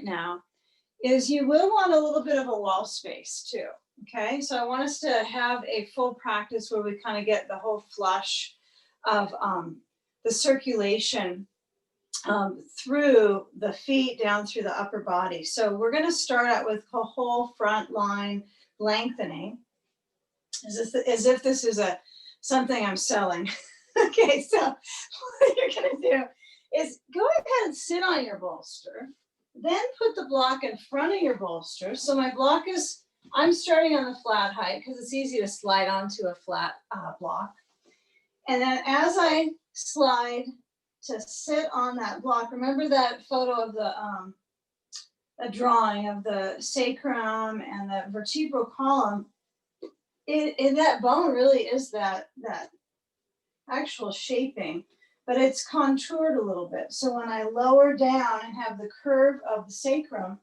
now is you will want a little bit of a wall space too. Okay, so I want us to have a full practice where we kind of get the whole flush of the circulation through the feet down through the upper body. So we're going to start out with a whole front line lengthening, as if this is something I'm selling. Okay, so what you're going to do is go ahead and sit on your bolster, then put the block in front of your bolster. So my block is, I'm starting on the flat height because it's easy to slide onto a flat block. And then as I slide to sit on that block, remember that photo of the a drawing of the sacrum and the vertebral column. That bone really is that actual shaping, but it's contoured a little bit. So when I lower down and have the curve of the sacrum,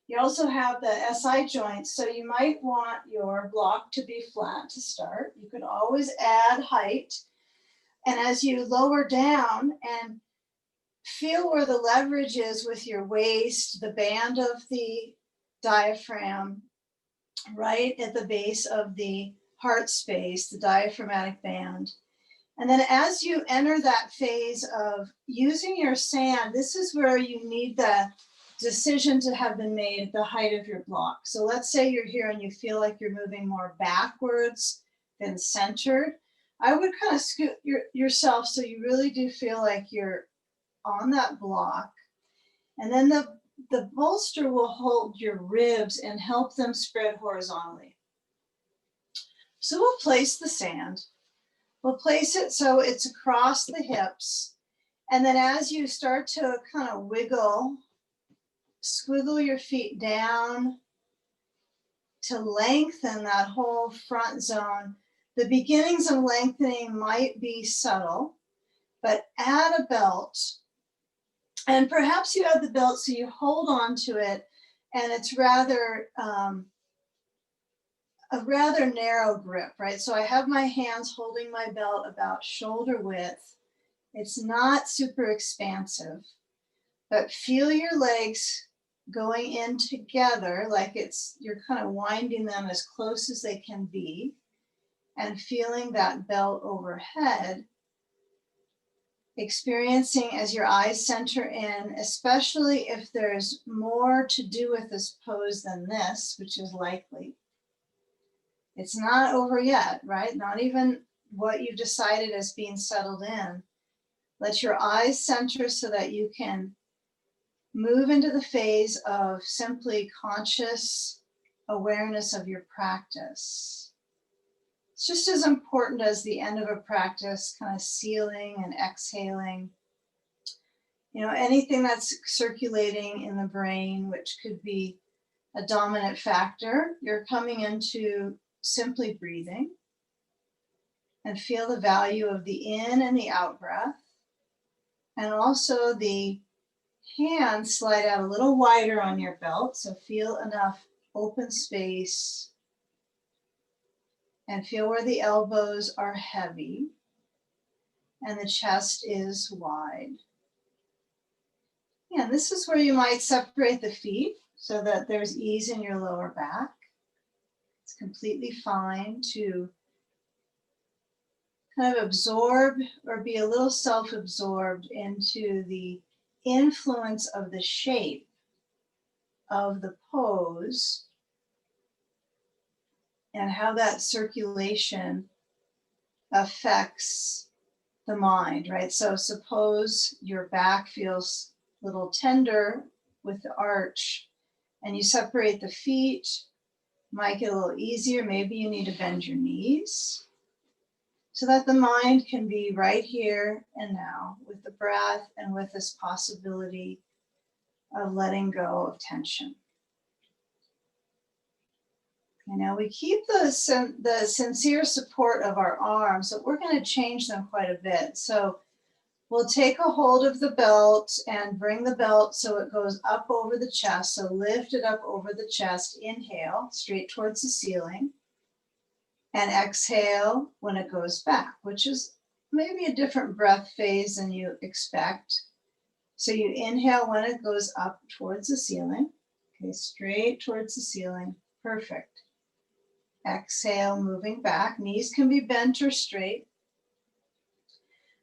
you also have the SI joints. So you might want your block to be flat to start. You could always add height. And as you lower down and feel where the leverage is with your waist, the band of the diaphragm, right at the base of the heart space, the diaphragmatic band. And then as you enter that phase of using your sand, this is where you need the decision to have been made at the height of your block. So let's say you're here and you feel like you're moving more backwards than centered. I would kind of scoot yourself so you really do feel like you're on that block. And then the bolster will hold your ribs and help them spread horizontally. So we'll place the sand. We'll place it so it's across the hips. And then as you start to kind of wiggle, squiggle your feet down to lengthen that whole front zone. The beginnings of lengthening might be subtle, but add a belt. And perhaps you have the belt so you hold on to it and it's rather a rather narrow grip, right? So I have my hands holding my belt about shoulder width. It's not super expansive, but feel your legs going in together like you're kind of winding them as close as they can be and feeling that belt overhead, experiencing as your eyes center in, especially if there's more to do with this pose than this, which is likely. It's not over yet, right? Not even what you've decided as being settled in. Let your eyes center so that you can move into the phase of simply conscious awareness of your practice. It's just as important as the end of a practice, kind of sealing and exhaling. You know, anything that's circulating in the brain, which could be a dominant factor, you're coming into simply breathing and feel the value of the in and the out breath. And also the hands slide out a little wider on your belt. So feel enough open space and feel where the elbows are heavy and the chest is wide. And this is where you might separate the feet so that there's ease in your lower back. It's completely fine to kind of absorb or be a little self-absorbed into the influence of the shape of the pose and how that circulation affects the mind, right? So suppose your back feels a little tender with the arch and you separate the feet, might get a little easier. Maybe you need to bend your knees so that the mind can be right here and now with the breath and with this possibility of letting go of tension. Okay, now we keep the sincere support of our arms, but we're going to change them quite a bit. So we'll take a hold of the belt and bring the belt so it goes up over the chest. So lift it up over the chest. Inhale, straight towards the ceiling. And exhale when it goes back, which is maybe a different breath phase than you expect. So you inhale when it goes up towards the ceiling. Okay, straight towards the ceiling. Perfect. Exhale, moving back. Knees can be bent or straight.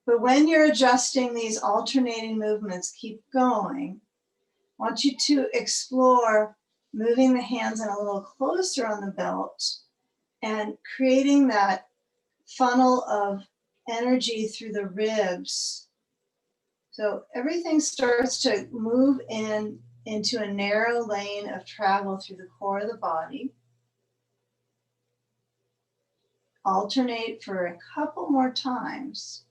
But when you're adjusting these alternating movements, keep going. I want you to explore moving the hands in a little closer on the belt and creating that funnel of energy through the ribs. So everything starts to move into a narrow lane of travel through the core of the body. Alternate for a couple more times.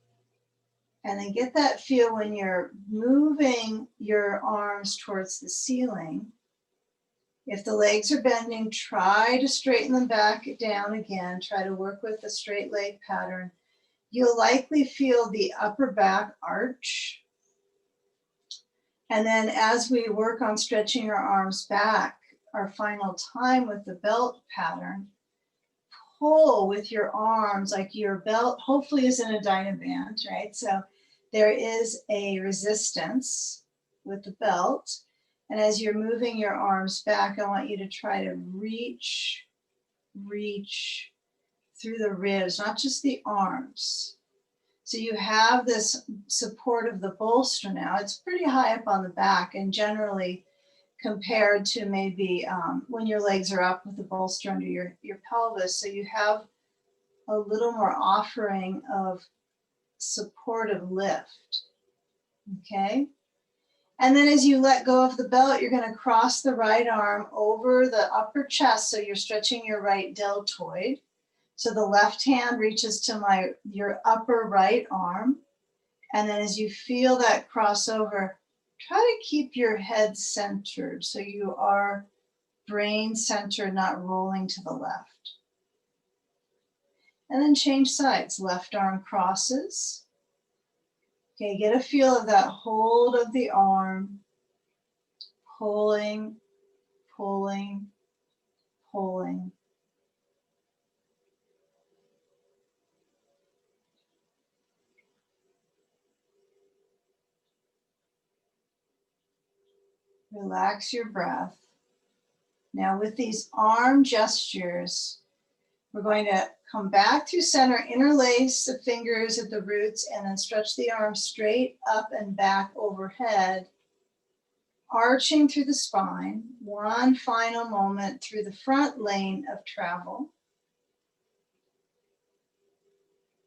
And then get that feel when you're moving your arms towards the ceiling. If the legs are bending, try to straighten them back down again. Try to work with the straight leg pattern. You'll likely feel the upper back arch. And then as we work on stretching our arms back, our final time with the belt pattern, pull with your arms like your belt hopefully is in a Dynaband, right? So there is a resistance with the belt. And as you're moving your arms back, I want you to try to reach through the ribs, not just the arms. So you have this support of the bolster now. It's pretty high up on the back, and generally compared to maybe when your legs are up with the bolster under your pelvis. So you have a little more offering of supportive lift, okay? And then as you let go of the belt, you're gonna cross the right arm over the upper chest, so you're stretching your right deltoid. So the left hand reaches to your upper right arm. And then as you feel that crossover, try to keep your head centered so you are brain centered, not rolling to the left. And then change sides. Left arm crosses. Okay, get a feel of that hold of the arm. Pulling, pulling, pulling. Relax your breath. Now with these arm gestures, we're going to come back through center, interlace the fingers at the roots, and then stretch the arms straight up and back overhead, arching through the spine. One final moment through the front lane of travel.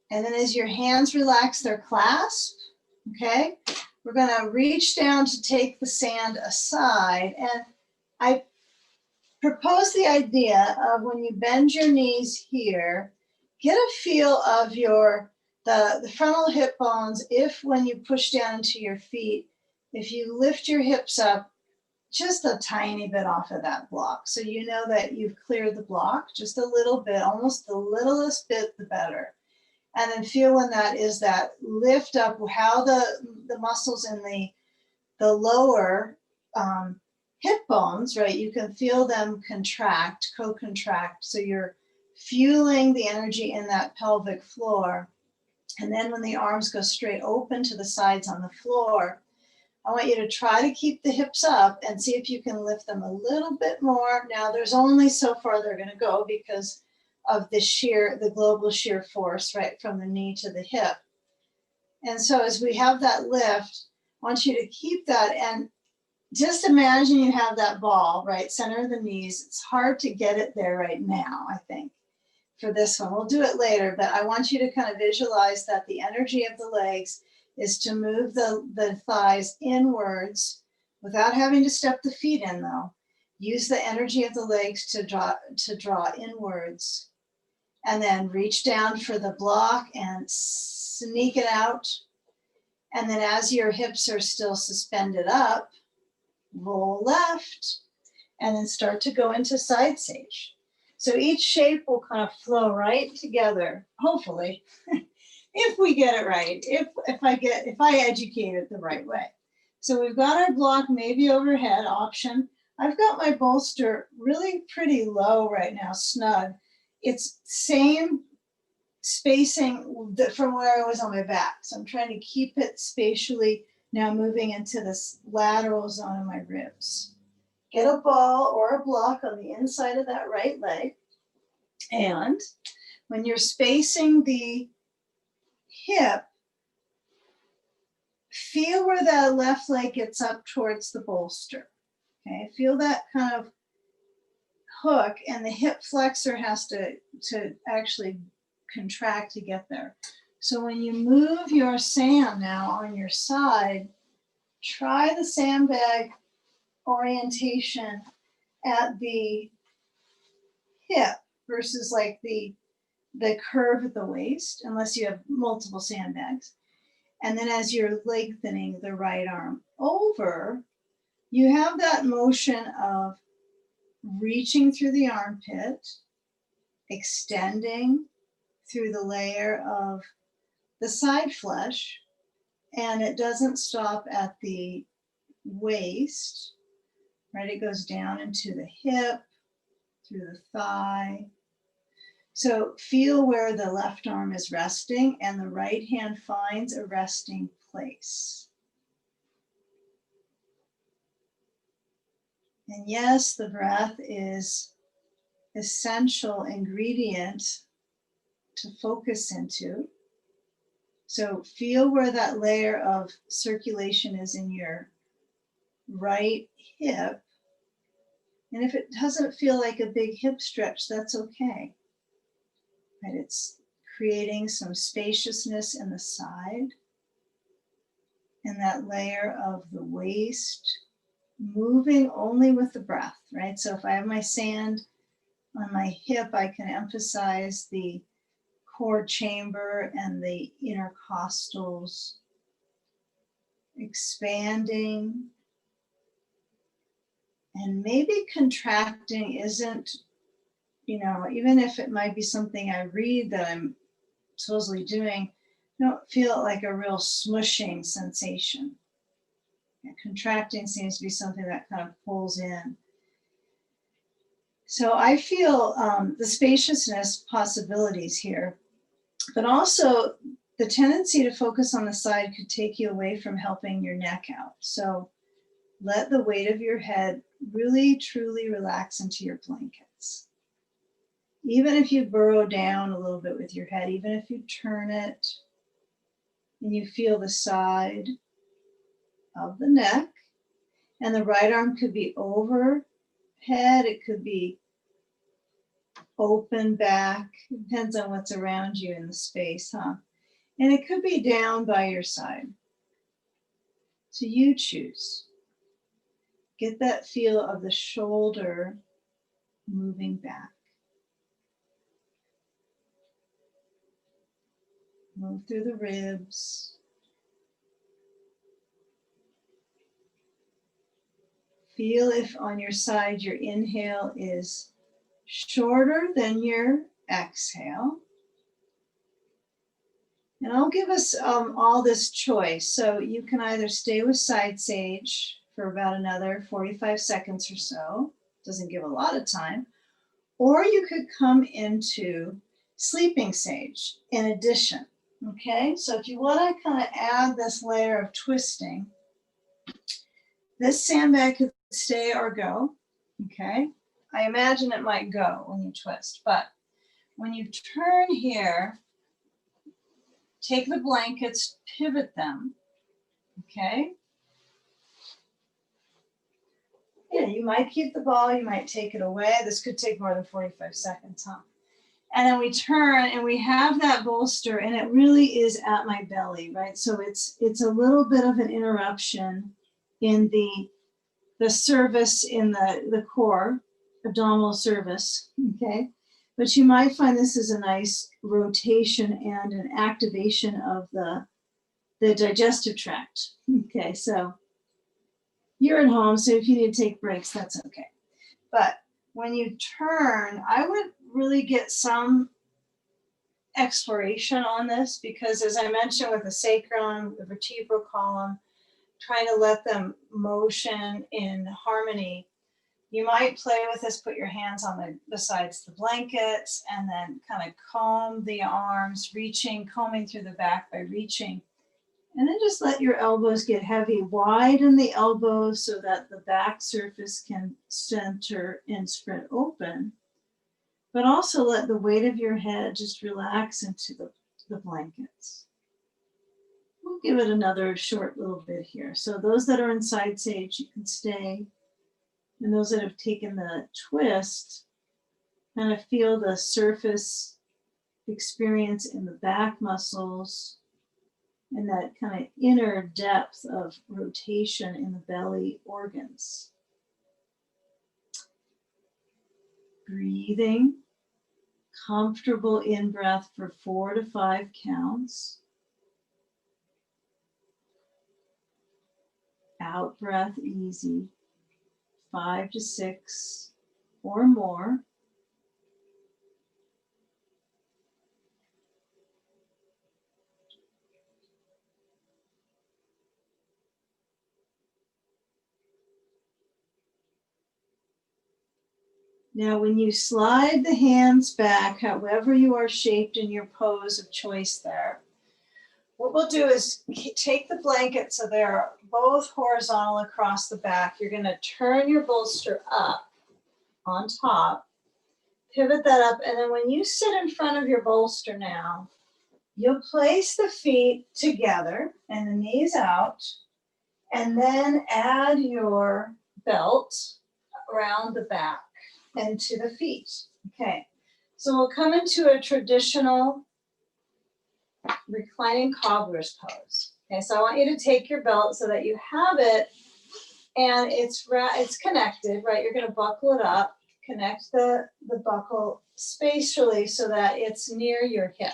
And then as your hands relax their clasp, okay, we're going to reach down to take the sand aside. And I propose the idea of when you bend your knees here, get a feel of the frontal hip bones. If when you push down into your feet, if you lift your hips up just a tiny bit off of that block, so you know that you've cleared the block just a little bit, almost the littlest bit, the better. And then feel when that is that lift up, how the muscles in the lower hip bones, right? You can feel them contract, co-contract. So you're fueling the energy in that pelvic floor. And then when the arms go straight open to the sides on the floor, I want you to try to keep the hips up and see if you can lift them a little bit more. Now there's only so far they're going to go because of the global shear force, right, from the knee to the hip. And so as we have that lift, I want you to keep that and just imagine you have that ball, right, center of the knees. It's hard to get it there right now, I think, for this one. We'll do it later, but I want you to kind of visualize that the energy of the legs is to move the thighs inwards without having to step the feet in, though. Use the energy of the legs to draw inwards. And then reach down for the block and sneak it out. And then as your hips are still suspended up, roll left, and then start to go into side sage. So each shape will kind of flow right together, hopefully, if we get it right, if I educate it the right way. So we've got our block maybe overhead option. I've got my bolster really pretty low right now, snug. It's same spacing from where I was on my back. So I'm trying to keep it spatially Now moving into this lateral zone of my ribs. Get a ball or a block on the inside of that right leg. And when you're spacing the hip, feel where that left leg gets up towards the bolster. Okay, feel that kind of hook, and the hip flexor has to actually contract to get there. So when you move your sand now on your side, try the sandbag orientation at the hip versus like the curve at the waist, unless you have multiple sandbags. And then as you're lengthening the right arm over, you have that motion of reaching through the armpit, extending through the layer of the side flesh, and it doesn't stop at the waist, right? It goes down into the hip, through the thigh. So feel where the left arm is resting and the right hand finds a resting place. And yes, the breath is essential ingredient to focus into. So feel where that layer of circulation is in your right hip. And if it doesn't feel like a big hip stretch, that's okay. Right? It's creating some spaciousness in the side and that layer of the waist, moving only with the breath, right? So if I have my sand on my hip, I can emphasize the core chamber and the intercostals expanding. And maybe contracting isn't, even if it might be something I read that I'm supposedly doing, I don't feel like a real smushing sensation. Yeah, contracting seems to be something that kind of pulls in. So I feel the spaciousness possibilities here, but also the tendency to focus on the side could take you away from helping your neck out. So let the weight of your head really, truly relax into your blankets. Even if you burrow down a little bit with your head, even if you turn it and you feel the side of the neck, and the right arm could be overhead, it could be open back, it depends on what's around you in the space, huh? And it could be down by your side. So you choose. Get that feel of the shoulder moving back. Move through the ribs. Feel if on your side your inhale is shorter than your exhale. And I'll give us all this choice. So you can either stay with side sage for about another 45 seconds or so. Doesn't give a lot of time. Or you could come into sleeping sage in addition. Okay, so if you want to kind of add this layer of twisting, this sandbag could stay or go. Okay, I imagine it might go when you twist, but when you turn here, take the blankets, pivot them. Okay. Yeah, you might keep the ball, you might take it away. This could take more than 45 seconds, huh? And then we turn and we have that bolster and it really is at my belly, right? So it's a little bit of an interruption in the service in the core, abdominal service, okay? But you might find this is a nice rotation and an activation of the digestive tract. Okay, so you're at home, so if you need to take breaks, that's okay. But when you turn, I would really get some exploration on this because as I mentioned with the sacrum, the vertebral column, trying to let them motion in harmony, you might play with this, put your hands on the sides of the blankets and then kind of comb the arms, combing through the back by reaching And then just let your elbows get heavy. Widen the elbows so that the back surface can center and spread open. But also let the weight of your head just relax into the blankets. We'll give it another short little bit here. So those that are in side sage, you can stay. And those that have taken the twist, kind of feel the surface experience in the back muscles and that kind of inner depth of rotation in the belly organs. Breathing, comfortable in-breath for 4 to 5 counts. Out breath easy, 5 to 6 or more. Now, when you slide the hands back, however you are shaped in your pose of choice there, what we'll do is take the blanket so they're both horizontal across the back. You're going to turn your bolster up on top, pivot that up, and then when you sit in front of your bolster now, you'll place the feet together and the knees out, and then add your belt around the back and to the feet. Okay, so we'll come into a traditional reclining cobbler's pose. Okay, so I want you to take your belt so that you have it and it's connected, right? You're going to buckle it up, connect the buckle spatially so that it's near your hip,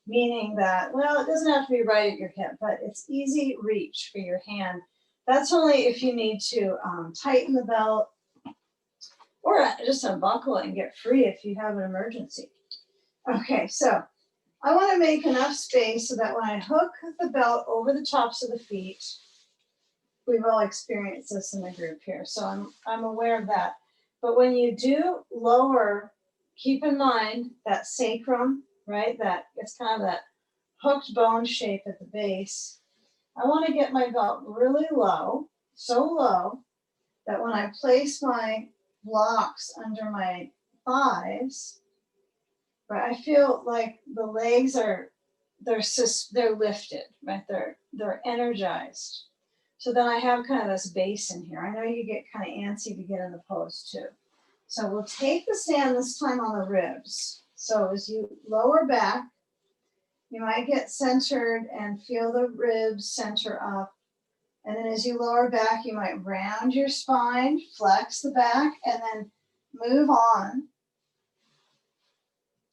meaning that, well, it doesn't have to be right at your hip, but it's easy reach for your hand. That's only if you need to tighten the belt or just unbuckle it and get free if you have an emergency. Okay, so I want to make enough space so that when I hook the belt over the tops of the feet, we've all experienced this in the group here, so I'm aware of that. But when you do lower, keep in mind that sacrum, right? That it's kind of that hooked bone shape at the base. I want to get my belt really low, so low that when I place my blocks under my thighs, right, I feel like the legs are they're lifted, right? They're energized. So then I have kind of this base in here. I know you get kind of antsy to get in the pose too. So we'll take the stand this time on the ribs. So as you lower back, you might get centered and feel the ribs center up. And then as you lower back, you might round your spine, flex the back, and then move on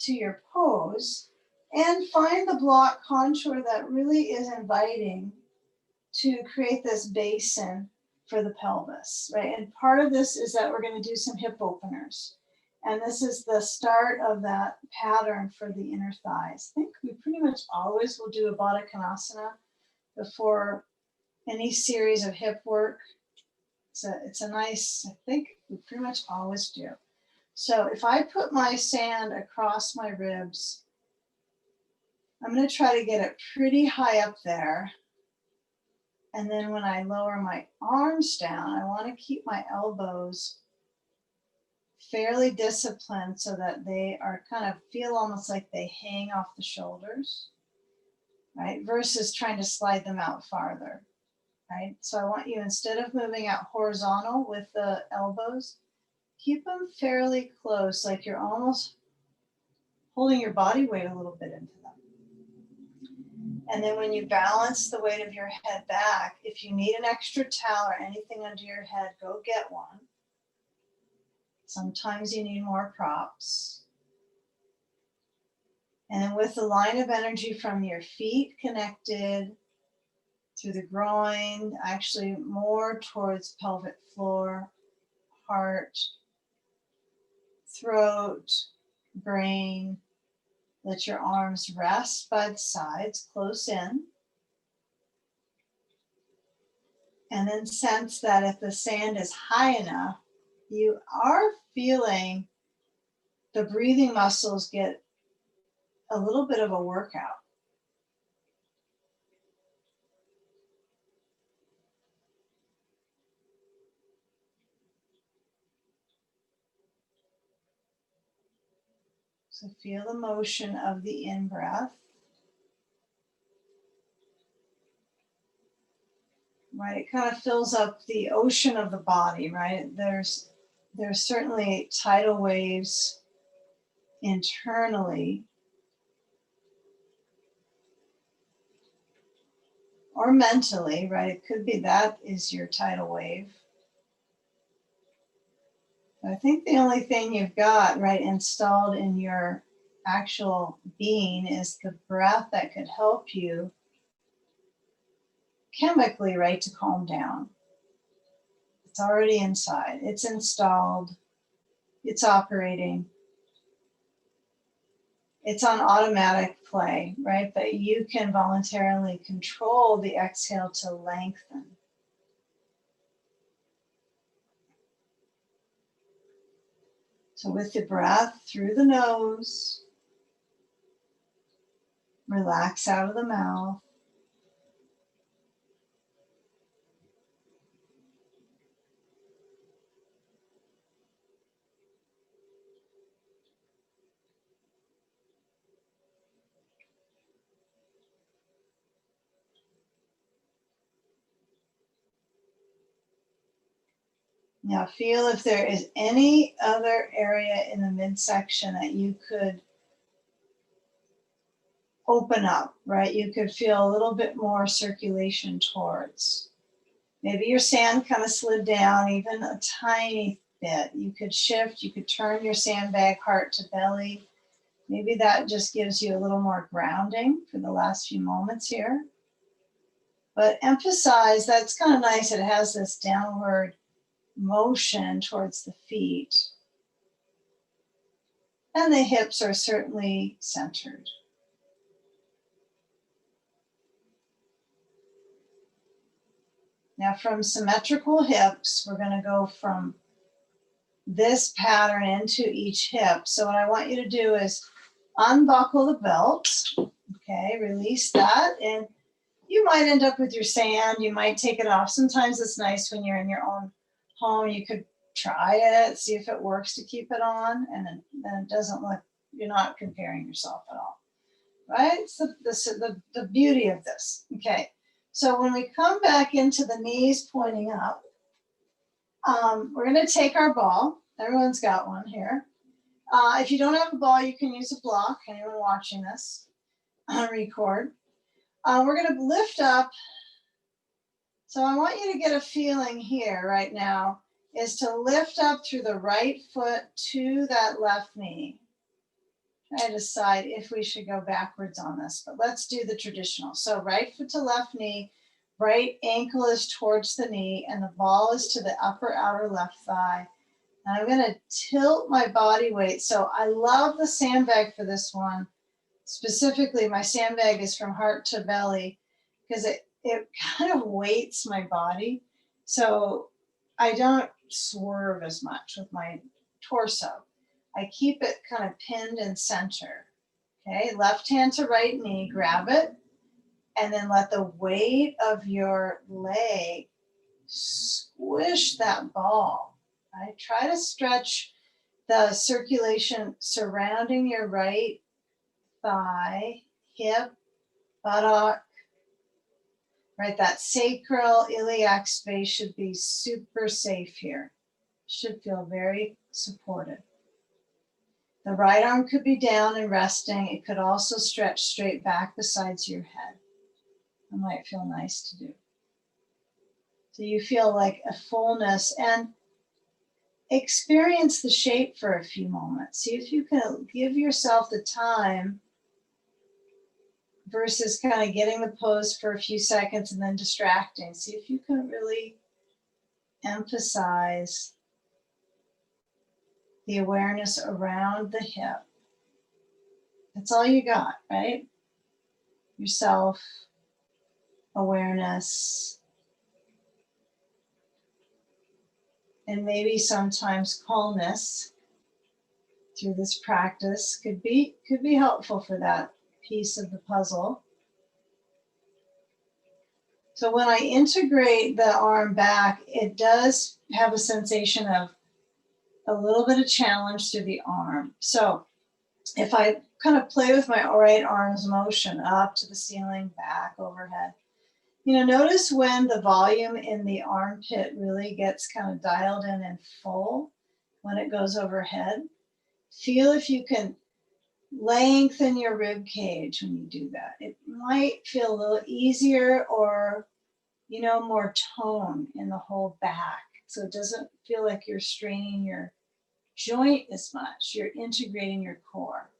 to your pose and find the block contour that really is inviting to create this basin for the pelvis, right? And part of this is that we're going to do some hip openers. And this is the start of that pattern for the inner thighs. I think we pretty much always will do a Baddha Konasana before any series of hip work. It's a nice, I think we pretty much always do. So if I put my sand across my ribs, I'm going to try to get it pretty high up there. And then when I lower my arms down, I want to keep my elbows fairly disciplined so that they are kind of feel almost like they hang off the shoulders, right? Versus trying to slide them out farther, right? So I want you, instead of moving out horizontal with the elbows, keep them fairly close, like you're almost holding your body weight a little bit into them. And then when you balance the weight of your head back, if you need an extra towel or anything under your head, go get one. Sometimes you need more props. And then with the line of energy from your feet connected through the groin, actually more towards pelvic floor, heart, throat, brain. Let your arms rest by the sides, close in. And then sense that if the sand is high enough, you are feeling the breathing muscles get a little bit of a workout. So feel the motion of the in-breath. Right, it kind of fills up the ocean of the body, right? There's certainly tidal waves internally or mentally, right? It could be that is your tidal wave. I think the only thing you've got, right, installed in your actual being is the breath that could help you chemically, right, to calm down. It's already inside, it's installed, it's operating, it's on automatic play, right? But you can voluntarily control the exhale to lengthen. So with the breath through the nose, relax out of the mouth. Now feel if there is any other area in the midsection that you could open up, right? You could feel a little bit more circulation towards. Maybe your sand kind of slid down even a tiny bit. You could shift, you could turn your sandbag heart to belly. Maybe that just gives you a little more grounding for the last few moments here. But emphasize that's kind of nice. It has this downward motion towards the feet. And the hips are certainly centered. Now from symmetrical hips, we're going to go from this pattern into each hip. So what I want you to do is unbuckle the belt. Okay, release that. And you might end up with your sand. You might take it off. Sometimes it's nice when you're in your own home. You could try it, see if it works to keep it on. And then it doesn't look, you're not comparing yourself at all. Right? It's the beauty of this. Okay. So when we come back into the knees pointing up, we're going to take our ball. Everyone's got one here. If you don't have a ball, you can use a block. Anyone watching this on record. We're going to lift up. So I want you to get a feeling here right now is to lift up through the right foot to that left knee. Try to decide if we should go backwards on this, but let's do the traditional. So right foot to left knee, right ankle is towards the knee, and the ball is to the upper outer left thigh. And I'm going to tilt my body weight. So I love the sandbag for this one. Specifically, my sandbag is from heart to belly because it kind of weights my body. So I don't swerve as much with my torso. I keep it kind of pinned in center. Okay, left hand to right knee, grab it, and then let the weight of your leg squish that ball. Right? Try to stretch the circulation surrounding your right thigh, hip, buttock. Right, that sacral iliac space should be super safe here. Should feel very supported. The right arm could be down and resting. It could also stretch straight back besides your head. It might feel nice to do. So you feel like a fullness and experience the shape for a few moments. See if you can give yourself the time versus kind of getting the pose for a few seconds and then distracting. See if you can really emphasize the awareness around the hip. That's all you got, right? Yourself, awareness, and maybe sometimes calmness through this practice could be helpful for that piece of the puzzle. So when I integrate the arm back, it does have a sensation of a little bit of challenge through the arm. So if I kind of play with my right arm's motion up to the ceiling, back, overhead, you know, notice when the volume in the armpit really gets kind of dialed in and full when it goes overhead. Feel if you can lengthen your rib cage when you do that. It might feel a little easier, or, you know, more tone in the whole back. So it doesn't feel like you're straining your joint as much. You're integrating your core.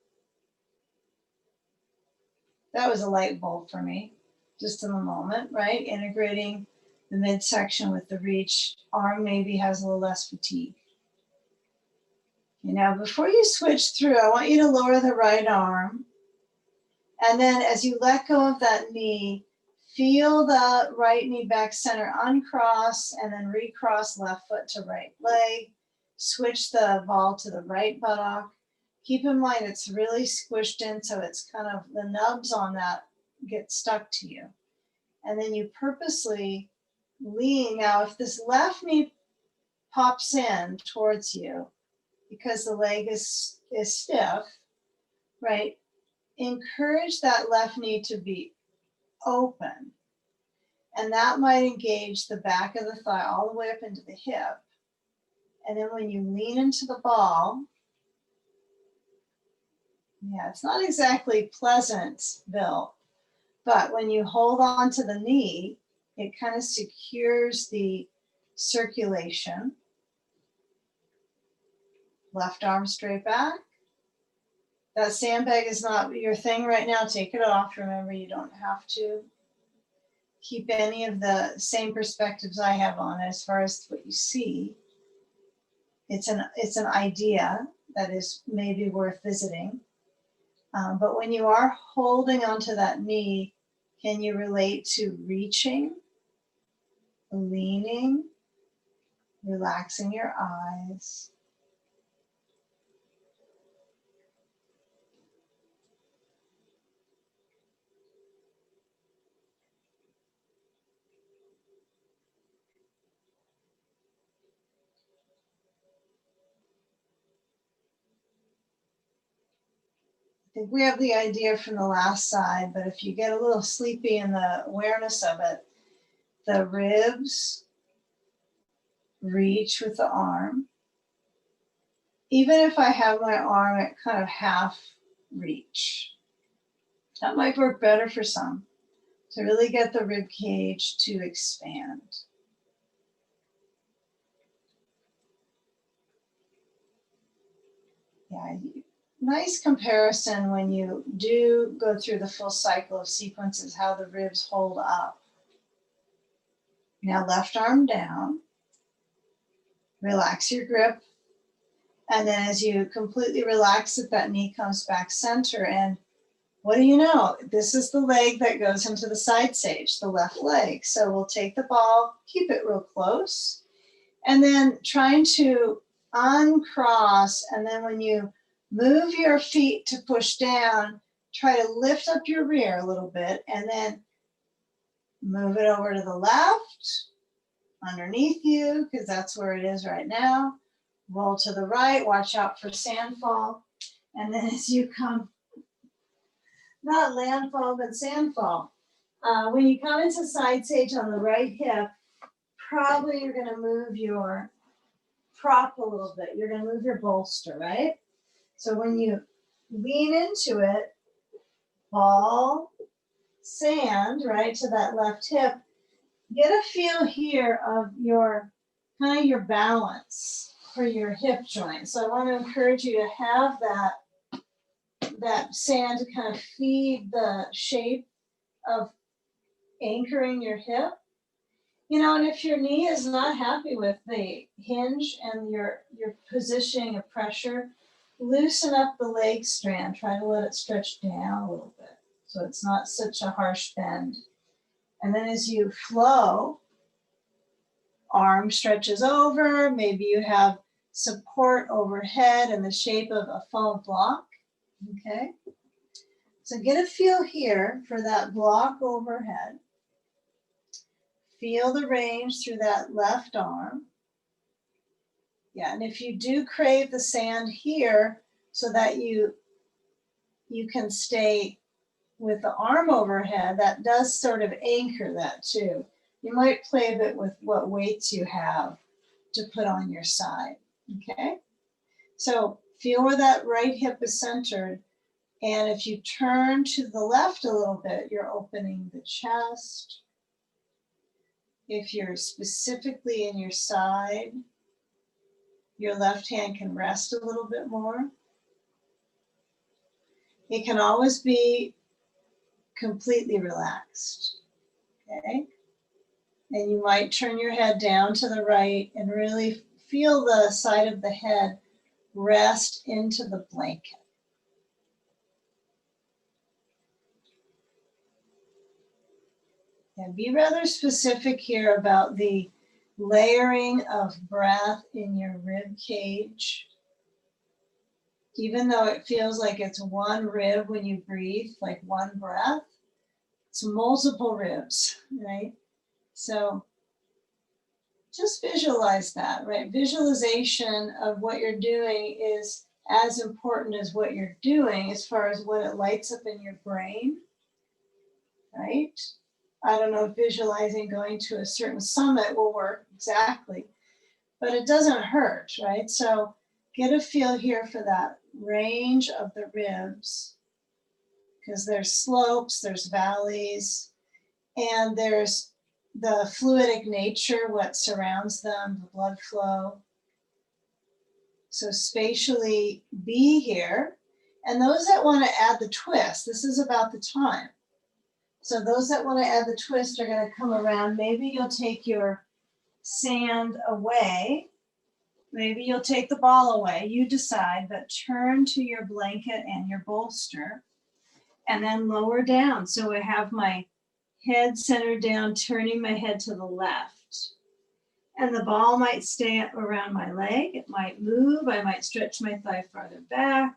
That was a light bulb for me, just in the moment, right? Integrating the midsection with the reach. Arm maybe has a little less fatigue. Now, before you switch through, I want you to lower the right arm. And then as you let go of that knee, feel the right knee back center uncross, and then recross left foot to right leg. Switch the ball to the right buttock. Keep in mind it's really squished in, so it's kind of the nubs on that get stuck to you. And then you purposely lean. Now, if this left knee pops in towards you because the leg is stiff, right? Encourage that left knee to be open. And that might engage the back of the thigh all the way up into the hip. And then when you lean into the ball, yeah, it's not exactly pleasant, Bill, but when you hold on to the knee, it kind of secures the circulation. Left arm straight back. That sandbag is not your thing right now. Take it off. Remember, you don't have to keep any of the same perspectives I have on it as far as what you see. It's an idea that is maybe worth visiting. But when you are holding onto that knee, can you relate to reaching, leaning, relaxing your eyes? I think we have the idea from the last side, but if you get a little sleepy in the awareness of it, the ribs reach with the arm. Even if I have my arm at kind of half reach, that might work better for some, to really get the rib cage to expand. Yeah, nice comparison when you do go through the full cycle of sequences, how the ribs hold up. Now left arm down, relax your grip, and then as you completely relax it, that knee comes back center, and what do you know? This is the leg that goes into the side sage, the left leg. So we'll take the ball, keep it real close, and then trying to uncross, and then when you move your feet to push down, try to lift up your rear a little bit, and then move it over to the left, underneath you, because that's where it is right now. Roll to the right, watch out for sandfall. And then as you come, not landfall, but sandfall. When you come into side sage on the right hip, probably you're gonna move your prop a little bit. You're gonna move your bolster, right? So when you lean into it, ball, sand, right, to that left hip, get a feel here of your kind of your balance for your hip joint. So I want to encourage you to have that sand to kind of feed the shape of anchoring your hip. You know, and if your knee is not happy with the hinge and your positioning of pressure, loosen up the leg strand. Try to let it stretch down a little bit so it's not such a harsh bend. And then as you flow, arm stretches over, maybe you have support overhead in the shape of a foam block, okay? So get a feel here for that block overhead. Feel the range through that left arm. Yeah, and if you do crave the sand here so that you you can stay with the arm overhead. That does sort of anchor that too. You might play a bit with what weights you have to put on your side, okay? So feel where that right hip is centered. And if you turn to the left a little bit, you're opening the chest. If you're specifically in your side, your left hand can rest a little bit more. It can always be completely relaxed, okay? And you might turn your head down to the right and really feel the side of the head rest into the blanket. And be rather specific here about the layering of breath in your rib cage. Even though it feels like it's one rib when you breathe, like one breath, it's multiple ribs, right? So just visualize that, right? Visualization of what you're doing is as important as what you're doing as far as what it lights up in your brain, right? I don't know if visualizing going to a certain summit will work exactly, but it doesn't hurt, right? So get a feel here for that range of the ribs, because there's slopes, there's valleys, and there's the fluidic nature, what surrounds them, the blood flow. So spatially be here. And those that want to add the twist, this is about the time. So those that want to add the twist are going to come around. Maybe you'll take your sand away. Maybe you'll take the ball away. You decide, but turn to your blanket and your bolster and then lower down. So I have my head centered down, turning my head to the left. And the ball might stay around my leg. It might move. I might stretch my thigh farther back.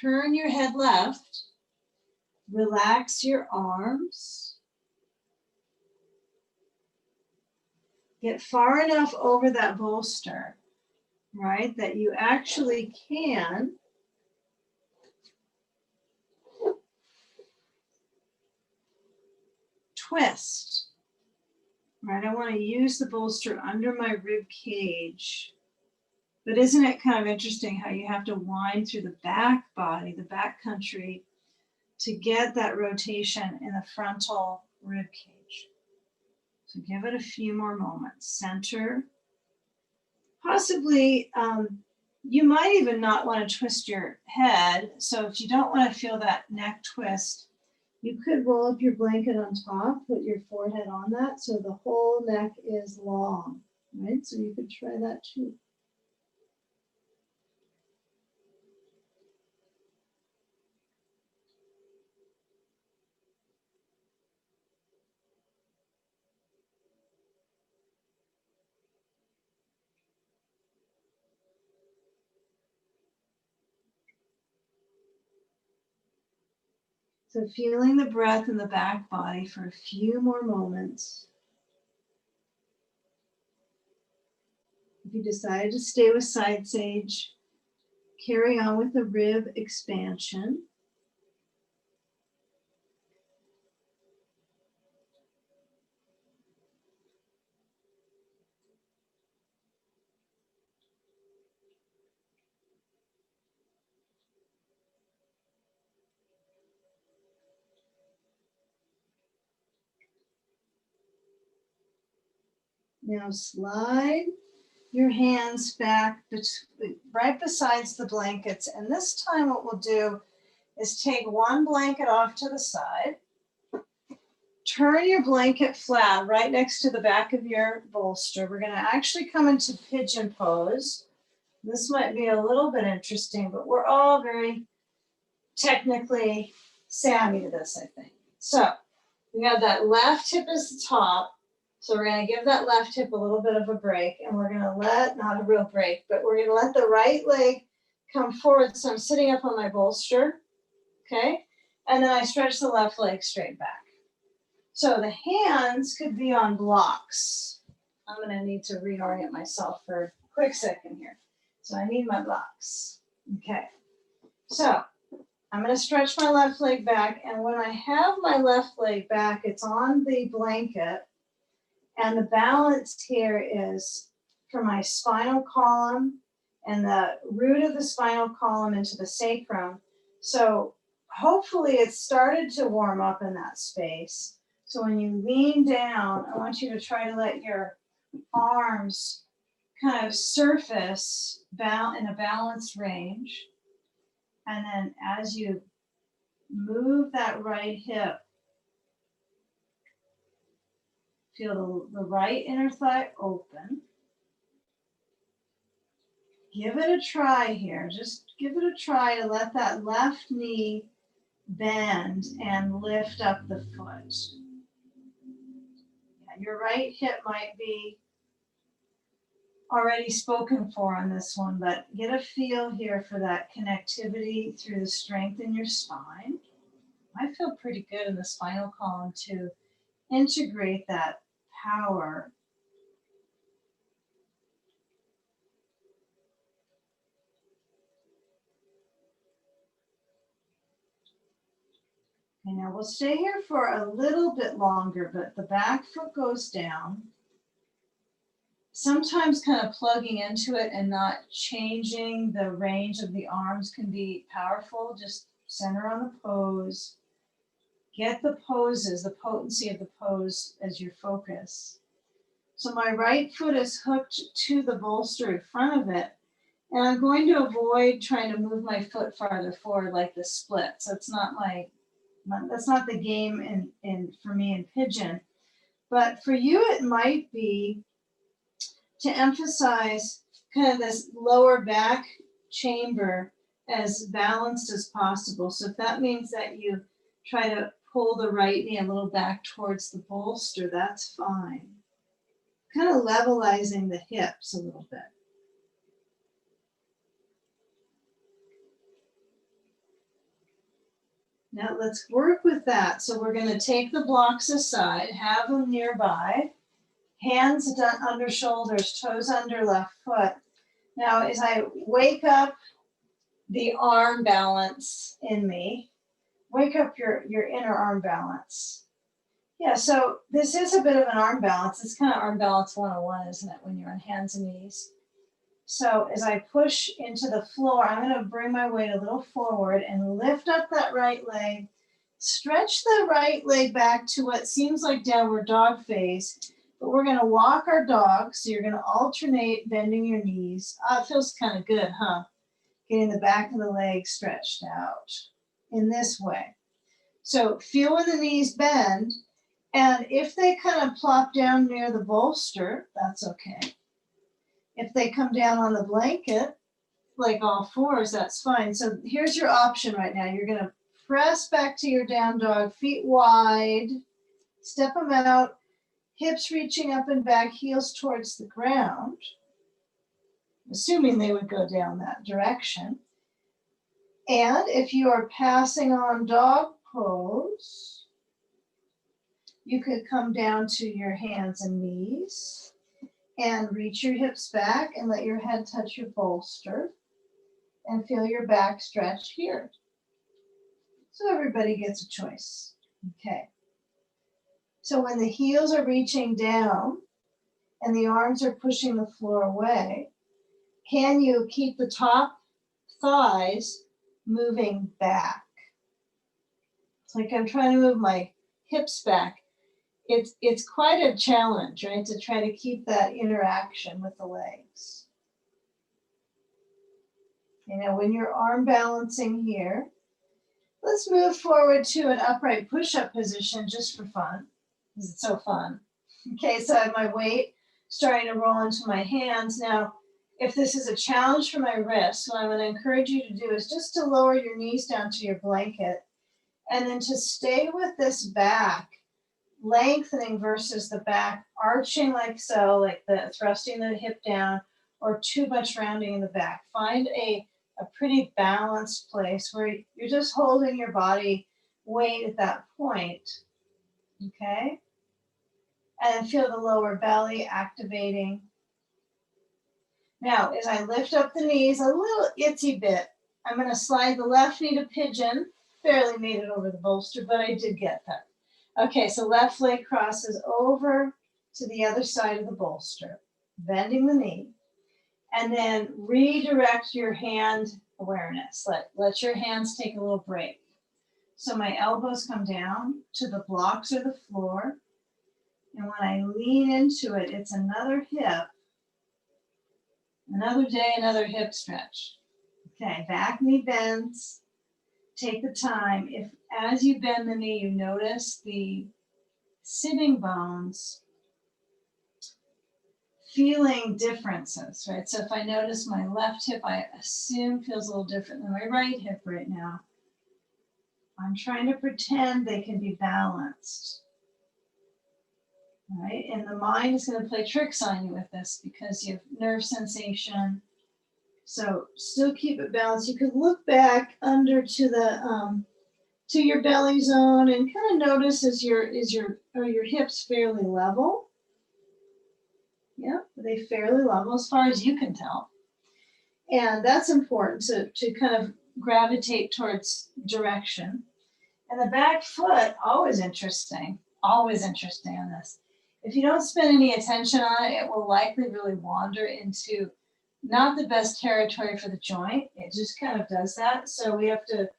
Turn your head left. Relax your arms. Get far enough over that bolster, right, that you actually can twist, right? I want to use the bolster under my rib cage. But isn't it kind of interesting how you have to wind through the back body, the back country, to get that rotation in the frontal rib cage? So give it a few more moments. Center. Possibly, you might even not want to twist your head. So if you don't want to feel that neck twist, you could roll up your blanket on top, put your forehead on that, so the whole neck is long, right? So you could try that too. So feeling the breath in the back body for a few more moments. If you decide to stay with side sage, carry on with the rib expansion. Now slide your hands back right beside the blankets. And this time what we'll do is take one blanket off to the side. Turn your blanket flat right next to the back of your bolster. We're going to actually come into pigeon pose. This might be a little bit interesting, but we're all very technically savvy to this, I think. So we have that left hip as the top. So we're going to give that left hip a little bit of a break, and we're going to let, not a real break, but we're going to let the right leg come forward. So I'm sitting up on my bolster, okay? And then I stretch the left leg straight back. So the hands could be on blocks. I'm going to need to reorient myself for a quick second here. So I need my blocks. Okay. So I'm going to stretch my left leg back, and when I have my left leg back, it's on the blanket, and the balance here is for my spinal column and the root of the spinal column into the sacrum. So hopefully it's started to warm up in that space. So when you lean down, I want you to try to let your arms kind of surface in a balanced range. And then as you move that right hip, feel the right inner thigh open. Give it a try here. Just give it a try to let that left knee bend and lift up the foot. Yeah, your right hip might be already spoken for on this one, but get a feel here for that connectivity through the strength in your spine. I feel pretty good in the spinal column to integrate that power. Okay, now we'll stay here for a little bit longer, but the back foot goes down. Sometimes kind of plugging into it and not changing the range of the arms can be powerful. Just center on the pose. Get the poses, the potency of the pose as your focus. So my right foot is hooked to the bolster in front of it, and I'm going to avoid trying to move my foot farther forward like the split. So it's not that's not the game for me in pigeon. But for you, it might be to emphasize kind of this lower back chamber as balanced as possible. So if that means that you try to pull the right knee a little back towards the bolster, that's fine. Kind of levelizing the hips a little bit. Now let's work with that. So we're going to take the blocks aside, have them nearby, hands under shoulders, toes under left foot. Now as I wake up the arm balance in me, wake up your inner arm balance. Yeah, so this is a bit of an arm balance. It's kind of arm balance 101, isn't it, when you're on hands and knees? So as I push into the floor, I'm going to bring my weight a little forward and lift up that right leg. Stretch the right leg back to what seems like downward dog phase, but we're going to walk our dog. So you're going to alternate bending your knees. It feels kind of good, huh? Getting the back of the leg stretched out in this way. So feel when the knees bend, and if they kind of plop down near the bolster, that's okay. If they come down on the blanket, like all fours, that's fine. So here's your option right now. You're going to press back to your down dog, feet wide, step them out, hips reaching up and back, heels towards the ground, assuming they would go down that direction. And if you are passing on dog pose, you could come down to your hands and knees and reach your hips back and let your head touch your bolster and feel your back stretch here. So everybody gets a choice. Okay. So when the heels are reaching down and the arms are pushing the floor away, can you keep the top thighs moving back? It's like I'm trying to move my hips back. It's quite a challenge, right, to try to keep that interaction with the legs. You know, when you're arm balancing here, let's move forward to an upright push-up position just for fun, because it's so fun. Okay, so I have my weight starting to roll into my hands. Now, if this is a challenge for my wrists, what I'm going to encourage you to do is just to lower your knees down to your blanket, and then to stay with this back, lengthening versus the back, arching like so, like the thrusting the hip down, or too much rounding in the back. Find a pretty balanced place where you're just holding your body weight at that point, okay? And feel the lower belly activating. Now, as I lift up the knees a little itsy bit, I'm going to slide the left knee to pigeon. Barely made it over the bolster, but I did get that. Okay, so left leg crosses over to the other side of the bolster, bending the knee, and then redirect your hand awareness. Let your hands take a little break. So my elbows come down to the blocks or the floor, and when I lean into it, it's another hip, another day, another hip stretch. Okay, back knee bends. Take the time. If as you bend the knee, you notice the sitting bones feeling differences, right? So if I notice my left hip, I assume feels a little different than my right hip right now. I'm trying to pretend they can be balanced, right? And the mind is going to play tricks on you with this because you have nerve sensation. So still keep it balanced. You could look back under to the to your belly zone and kind of notice are your hips fairly level? Yeah, are they fairly level as far as you can tell? And that's important to kind of gravitate towards direction. And the back foot, always interesting on this. If you don't spend any attention on it, it will likely really wander into not the best territory for the joint. It just kind of does that. So we have to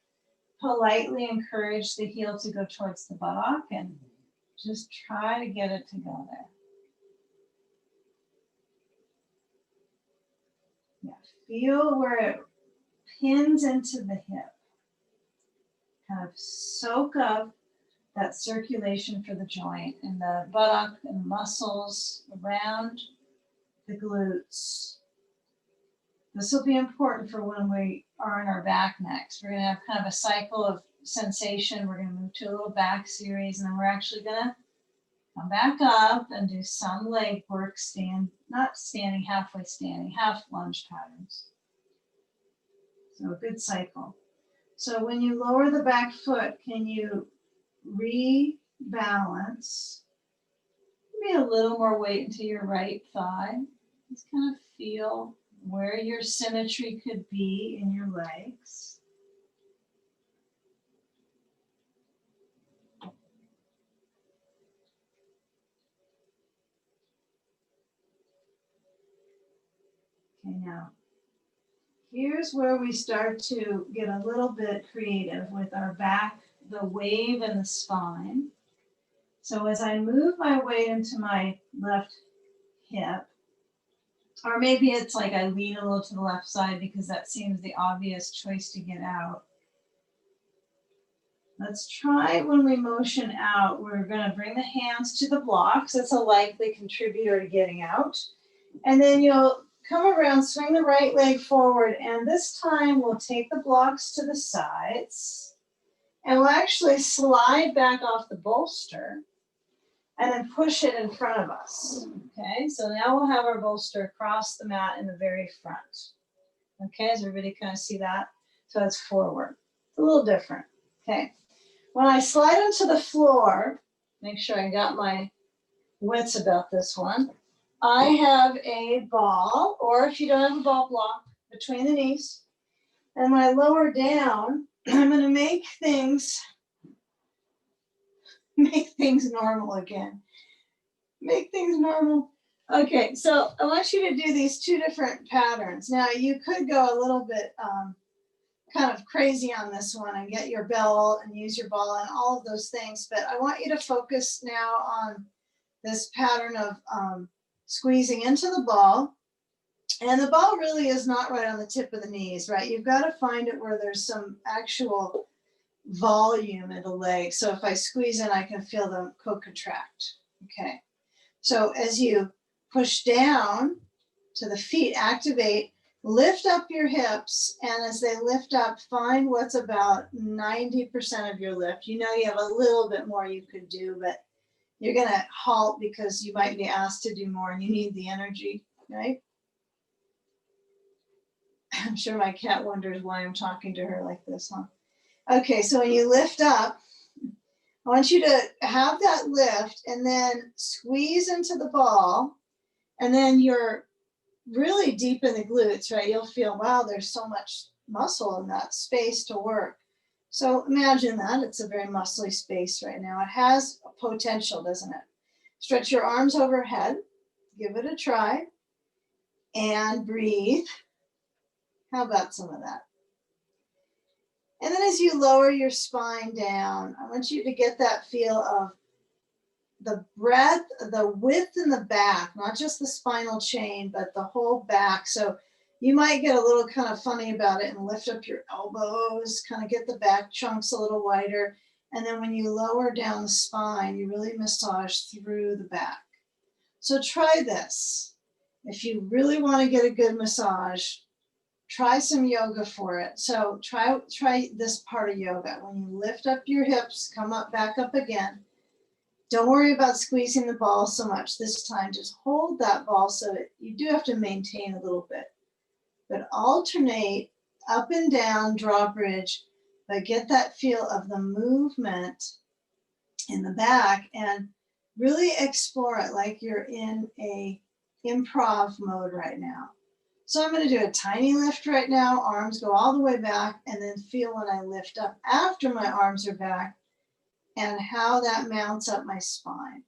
politely encourage the heel to go towards the buttock and just try to get it to go there. Yeah, feel where it pins into the hip. Kind of soak up that circulation for the joint and the buttock and muscles around the glutes. This will be important for when we are in our back next. We're going to have kind of a cycle of sensation. We're going to move to a little back series, and then we're actually going to come back up and do some leg work, not standing, halfway standing, half lunge patterns. So a good cycle. So when you lower the back foot, can you rebalance? Maybe a little more weight into your right thigh. Just kind of feel where your symmetry could be in your legs. Okay, now, here's where we start to get a little bit creative with our back, the wave and the spine. So as I move my weight into my left hip, or maybe it's like I lean a little to the left side because that seems the obvious choice to get out. Let's try when we motion out, we're going to bring the hands to the blocks. That's a likely contributor to getting out. And then you'll come around, swing the right leg forward, and this time we'll take the blocks to the sides, and we'll actually slide back off the bolster and then push it in front of us. Okay, so now we'll have our bolster across the mat in the very front. Okay, does everybody kind of see that? So it's forward. It's a little different. Okay, when I slide onto the floor, make sure I got my wits about this one. I have a ball, or if you don't have a ball block, between the knees. And when I lower down, I'm going to make things normal again. Make things normal. Okay, so I want you to do these two different patterns. Now, you could go a little bit kind of crazy on this one and get your bell and use your ball and all of those things, but I want you to focus now on this pattern of squeezing into the ball. And the ball really is not right on the tip of the knees, right? You've got to find it where there's some actual volume in the leg. So if I squeeze in, I can feel them co-contract. Okay. So as you push down to the feet, activate, lift up your hips. And as they lift up, find what's about 90% of your lift. You know, you have a little bit more you could do, but you're going to halt because you might be asked to do more and you need the energy, right? I'm sure my cat wonders why I'm talking to her like this, huh? Okay, so when you lift up, I want you to have that lift and then squeeze into the ball, and then you're really deep in the glutes, right? You'll feel, wow, there's so much muscle in that space to work. So imagine that. It's a very muscly space right now. It has potential, doesn't it? Stretch your arms overhead. Give it a try. And breathe. How about some of that? And then as you lower your spine down, I want you to get that feel of the breadth, the width in the back, not just the spinal chain, but the whole back. So you might get a little kind of funny about it and lift up your elbows, kind of get the back chunks a little wider. And then when you lower down the spine, you really massage through the back. So try this. If you really want to get a good massage, try some yoga for it. So try this part of yoga. When you lift up your hips, come up, back up again. Don't worry about squeezing the ball so much this time. Just hold that ball so you do have to maintain a little bit. But alternate up and down, drawbridge, but get that feel of the movement in the back and really explore it like you're in a improv mode right now. So I'm going to do a tiny lift right now. Arms go all the way back, and then feel when I lift up after my arms are back and how that mounts up my spine.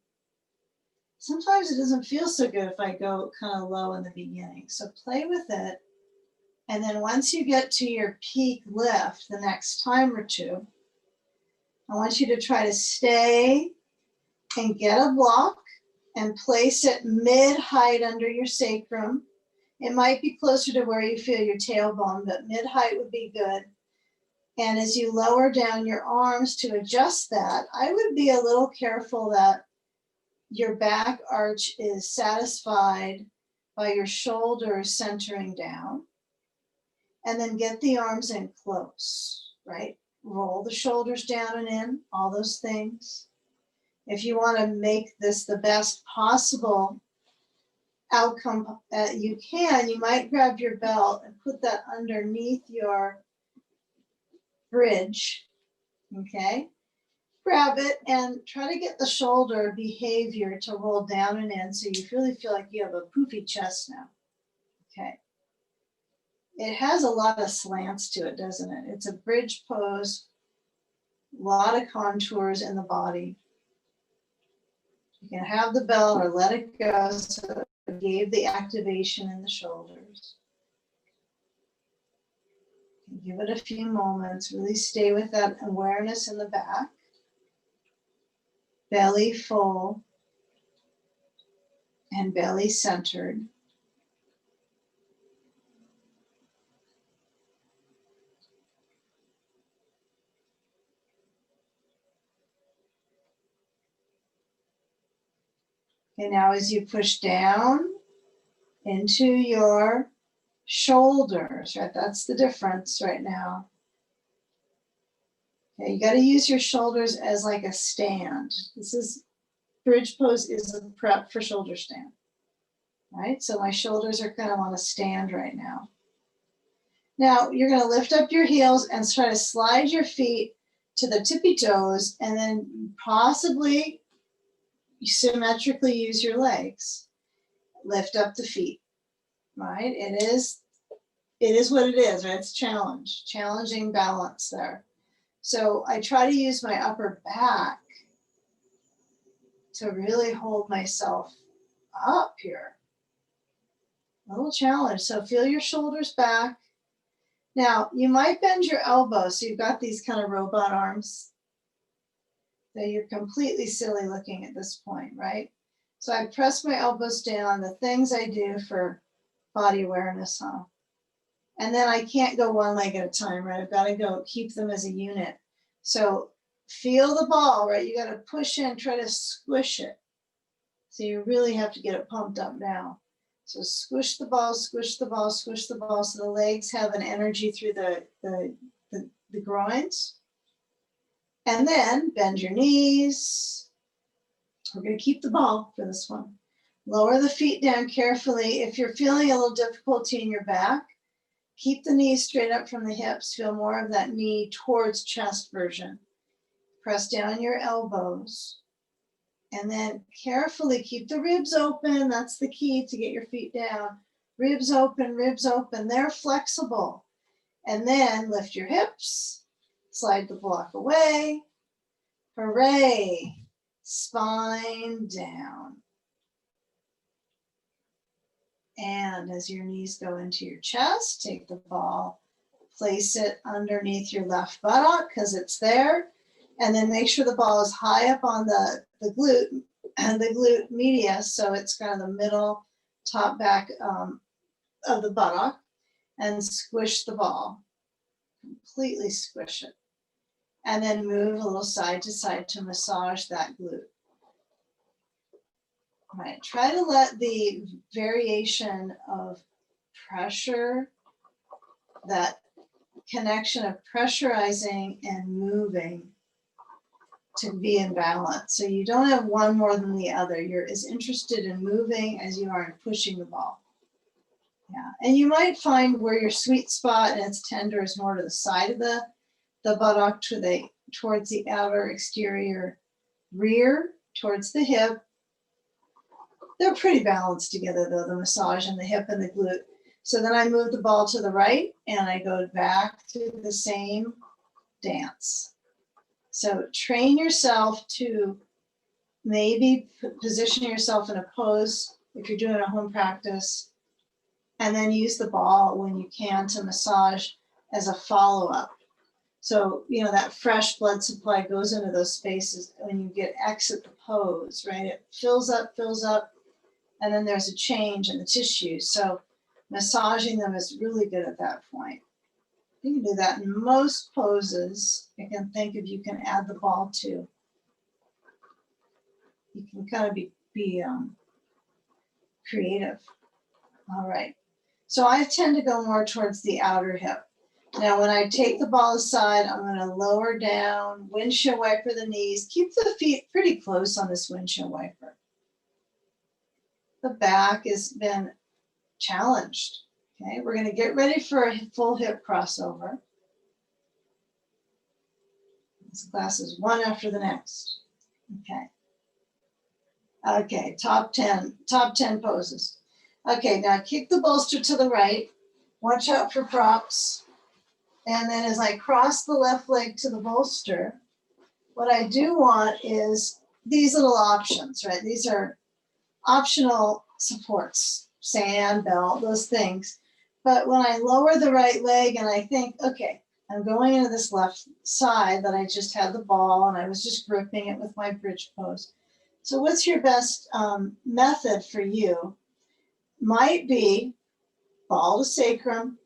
Sometimes it doesn't feel so good if I go kind of low in the beginning. So play with it. And then once you get to your peak lift the next time or two, I want you to try to stay and get a block and place it mid-height under your sacrum. It might be closer to where you feel your tailbone, but mid-height would be good. And as you lower down your arms to adjust that, I would be a little careful that your back arch is satisfied by your shoulders centering down. And then get the arms in close, right? Roll the shoulders down and in, all those things. If you want to make this the best possible outcome you can, you might grab your belt and put that underneath your bridge, okay? Grab it and try to get the shoulder behavior to roll down and in so you really feel like you have a poofy chest now, okay? It has a lot of slants to it, doesn't it? It's a bridge pose, a lot of contours in the body. You can have the belt or let it go so it gave the activation in the shoulders. Give it a few moments, really stay with that awareness in the back. Belly full and belly centered. Okay, now as you push down into your shoulders, right? That's the difference right now. Okay, you got to use your shoulders as like a stand. This is, bridge pose is a prep for shoulder stand, right? So my shoulders are kind of on a stand right now. Now you're going to lift up your heels and try to slide your feet to the tippy toes and then possibly symmetrically use your legs. Lift up the feet, right? It is what it is, right? It's challenging balance there. So I try to use my upper back to really hold myself up here. A little challenge. So feel your shoulders back. Now you might bend your elbows. So you've got these kind of robot arms. So you're completely silly looking at this point, right? So I press my elbows down, the things I do for body awareness, huh? And then I can't go one leg at a time, right? I've got to go keep them as a unit. So feel the ball, right? You got to push in, try to squish it. So you really have to get it pumped up now. So squish the ball, squish the ball, squish the ball so the legs have an energy through the groins. And then bend your knees. We're going to keep the ball for this one. Lower the feet down carefully. If you're feeling a little difficulty in your back, keep the knees straight up from the hips. Feel more of that knee towards chest version. Press down your elbows. And then carefully keep the ribs open. That's the key to get your feet down. Ribs open, ribs open. They're flexible. And then lift your hips, slide the block away. Hooray! Spine down. And as your knees go into your chest, take the ball, place it underneath your left buttock because it's there. And then make sure the ball is high up on the glute and the glute medius. So it's kind of the middle, top, back of the buttock. And squish the ball. Completely squish it. And then move a little side to side to massage that glute. All right, try to let the variation of pressure, that connection of pressurizing and moving to be in balance. So you don't have one more than the other. You're as interested in moving as you are in pushing the ball. Yeah, and you might find where your sweet spot and it's tender is more to the side of the buttock towards the outer exterior rear, towards the hip. They're pretty balanced together though, the massage and the hip and the glute. So then I move the ball to the right and I go back to the same dance. So train yourself to maybe position yourself in a pose if you're doing a home practice, and then use the ball when you can to massage as a follow-up. So, you know, that fresh blood supply goes into those spaces when you exit the pose, right? It fills up, and then there's a change in the tissues. So massaging them is really good at that point. You can do that in most poses. You can think if you can add the ball to. You can kind of be creative. All right. So I tend to go more towards the outer hip. Now, when I take the ball aside, I'm going to lower down, windshield wiper the knees. Keep the feet pretty close on this windshield wiper. The back has been challenged. Okay, we're going to get ready for a full hip crossover. This class is one after the next. Okay. Okay, top 10 poses. Okay, now kick the bolster to the right. Watch out for props. And then as I cross the left leg to the bolster, what I do want is these little options, right? These are optional supports, sand, belt, those things. But when I lower the right leg and I think, okay, I'm going into this left side that I just had the ball and I was just gripping it with my bridge pose. So what's your best method for you? Might be ball to sacrum,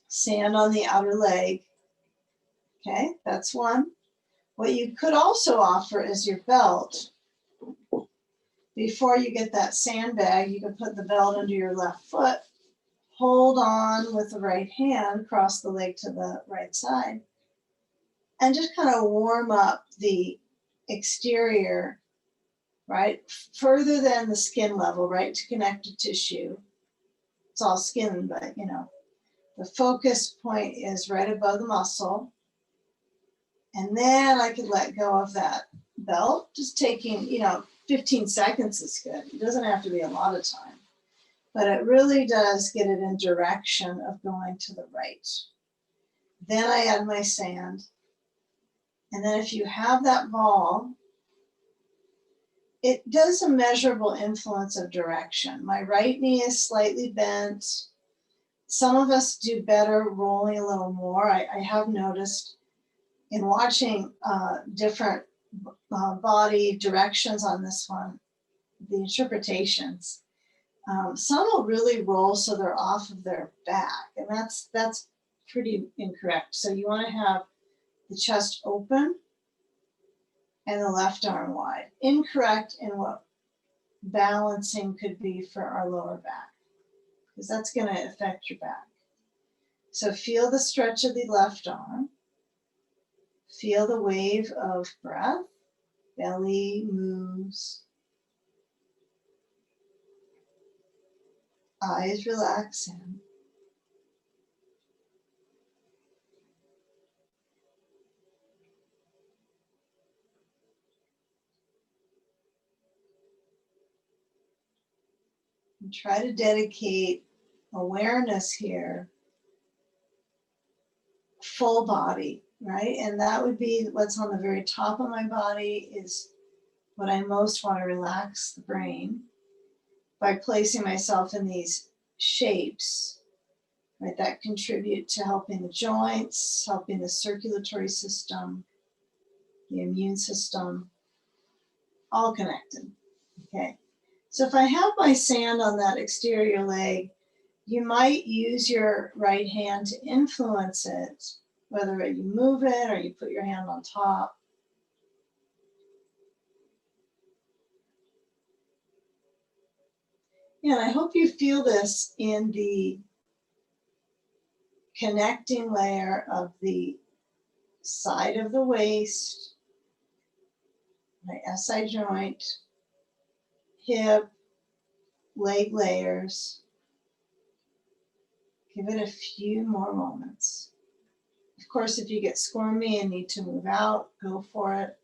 sand on the outer leg. Okay, that's one. What you could also offer is your belt. Before you get that sandbag, you can put the belt under your left foot, hold on with the right hand, cross the leg to the right side, and just kind of warm up the exterior, right? Further than the skin level, right? To connect to tissue. It's all skin, but you know, the focus point is right above the muscle. And then I could let go of that belt, just taking, 15 seconds is good. It doesn't have to be a lot of time, but it really does get it in direction of going to the right. Then I add my sand. And then if you have that ball, it does a measurable influence of direction. My right knee is slightly bent. Some of us do better rolling a little more. I have noticed in watching different body directions on this one, the interpretations, some will really roll so they're off of their back, and that's pretty incorrect. So you want to have the chest open and the left arm wide. Incorrect in what balancing could be for our lower back, because that's going to affect your back. So feel the stretch of the left arm. Feel the wave of breath. Belly moves. Eyes relax in. And try to dedicate awareness here full body, right? And that would be what's on the very top of my body is what I most want to relax the brain by placing myself in these shapes, right, that contribute to helping the joints, helping the circulatory system, the immune system, all connected, okay? So if I have my sand on that exterior leg, you might use your right hand to influence it, whether you move it or you put your hand on top. Yeah, and I hope you feel this in the connecting layer of the side of the waist, my SI joint, hip, leg layers. Give it a few more moments. Of course, if you get squirmy and need to move out, go for it.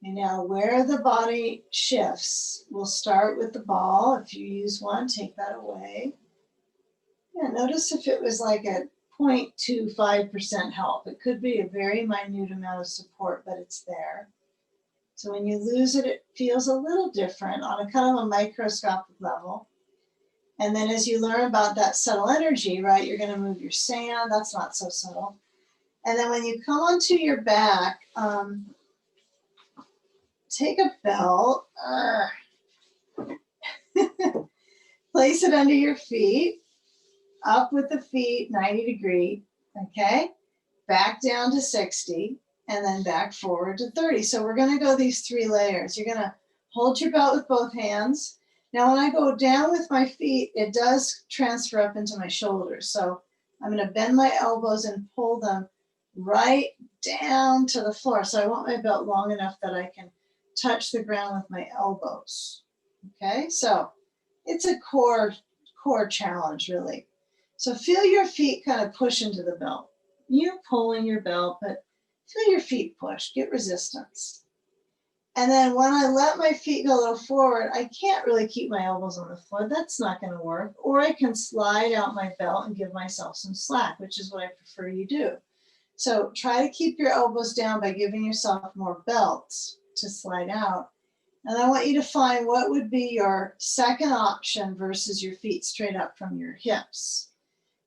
And now where the body shifts, we'll start with the ball. If you use one, take that away. Yeah, notice if it was like a 0.25% help. It could be a very minute amount of support, but it's there. So when you lose it, it feels a little different on a kind of a microscopic level. And then as you learn about that subtle energy, right, you're going to move your sand. That's not so subtle. And then when you come onto your back, take a belt, place it under your feet, up with the feet, 90 degree, okay? Back down to 60, and then back forward to 30. So we're gonna go these 3 layers. You're gonna hold your belt with both hands. Now when I go down with my feet, it does transfer up into my shoulders. So I'm gonna bend my elbows and pull them right down to the floor. So I want my belt long enough that I can touch the ground with my elbows. Okay, so it's a core challenge, really. So feel your feet kind of push into the belt. You're pulling your belt, but feel your feet push, get resistance. And then when I let my feet go a little forward, I can't really keep my elbows on the floor. That's not going to work. Or I can slide out my belt and give myself some slack, which is what I prefer you do. So try to keep your elbows down by giving yourself more belts to slide out. And I want you to find what would be your second option versus your feet straight up from your hips.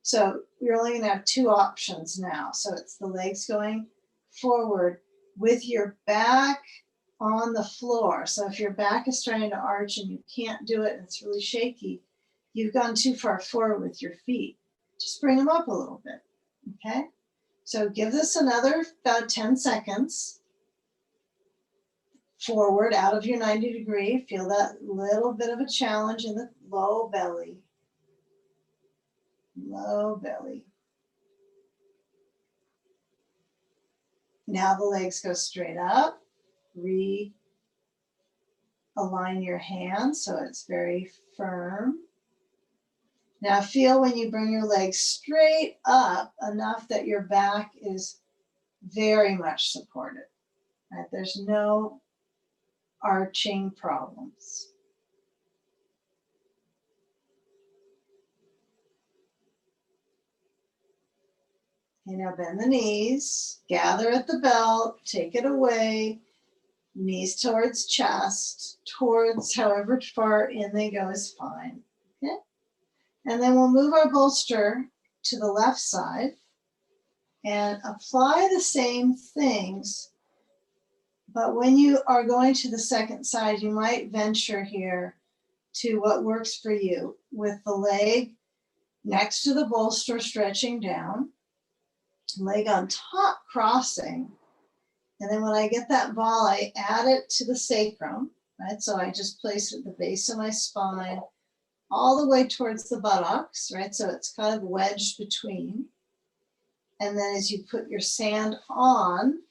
So you're only going to have 2 options now. So it's the legs going forward with your back on the floor. So if your back is trying to arch and you can't do it and it's really shaky, you've gone too far forward with your feet. Just bring them up a little bit, okay? So give this another about 10 seconds. Forward out of your 90 degree. Feel that little bit of a challenge in the low belly. Low belly. Now the legs go straight up. Realign your hands so it's very firm. Now feel when you bring your legs straight up enough that your back is very much supported. Right? There's no arching problems. Okay, now bend the knees, gather at the belt, take it away, knees towards chest, towards however far in they go is fine. Okay? And then we'll move our bolster to the left side and apply the same things. But when you are going to the second side, you might venture here to what works for you with the leg next to the bolster stretching down, leg on top crossing. And then when I get that ball, I add it to the sacrum, right? So I just place it at the base of my spine, all the way towards the buttocks, right? So it's kind of wedged between. And then as you put your sand on,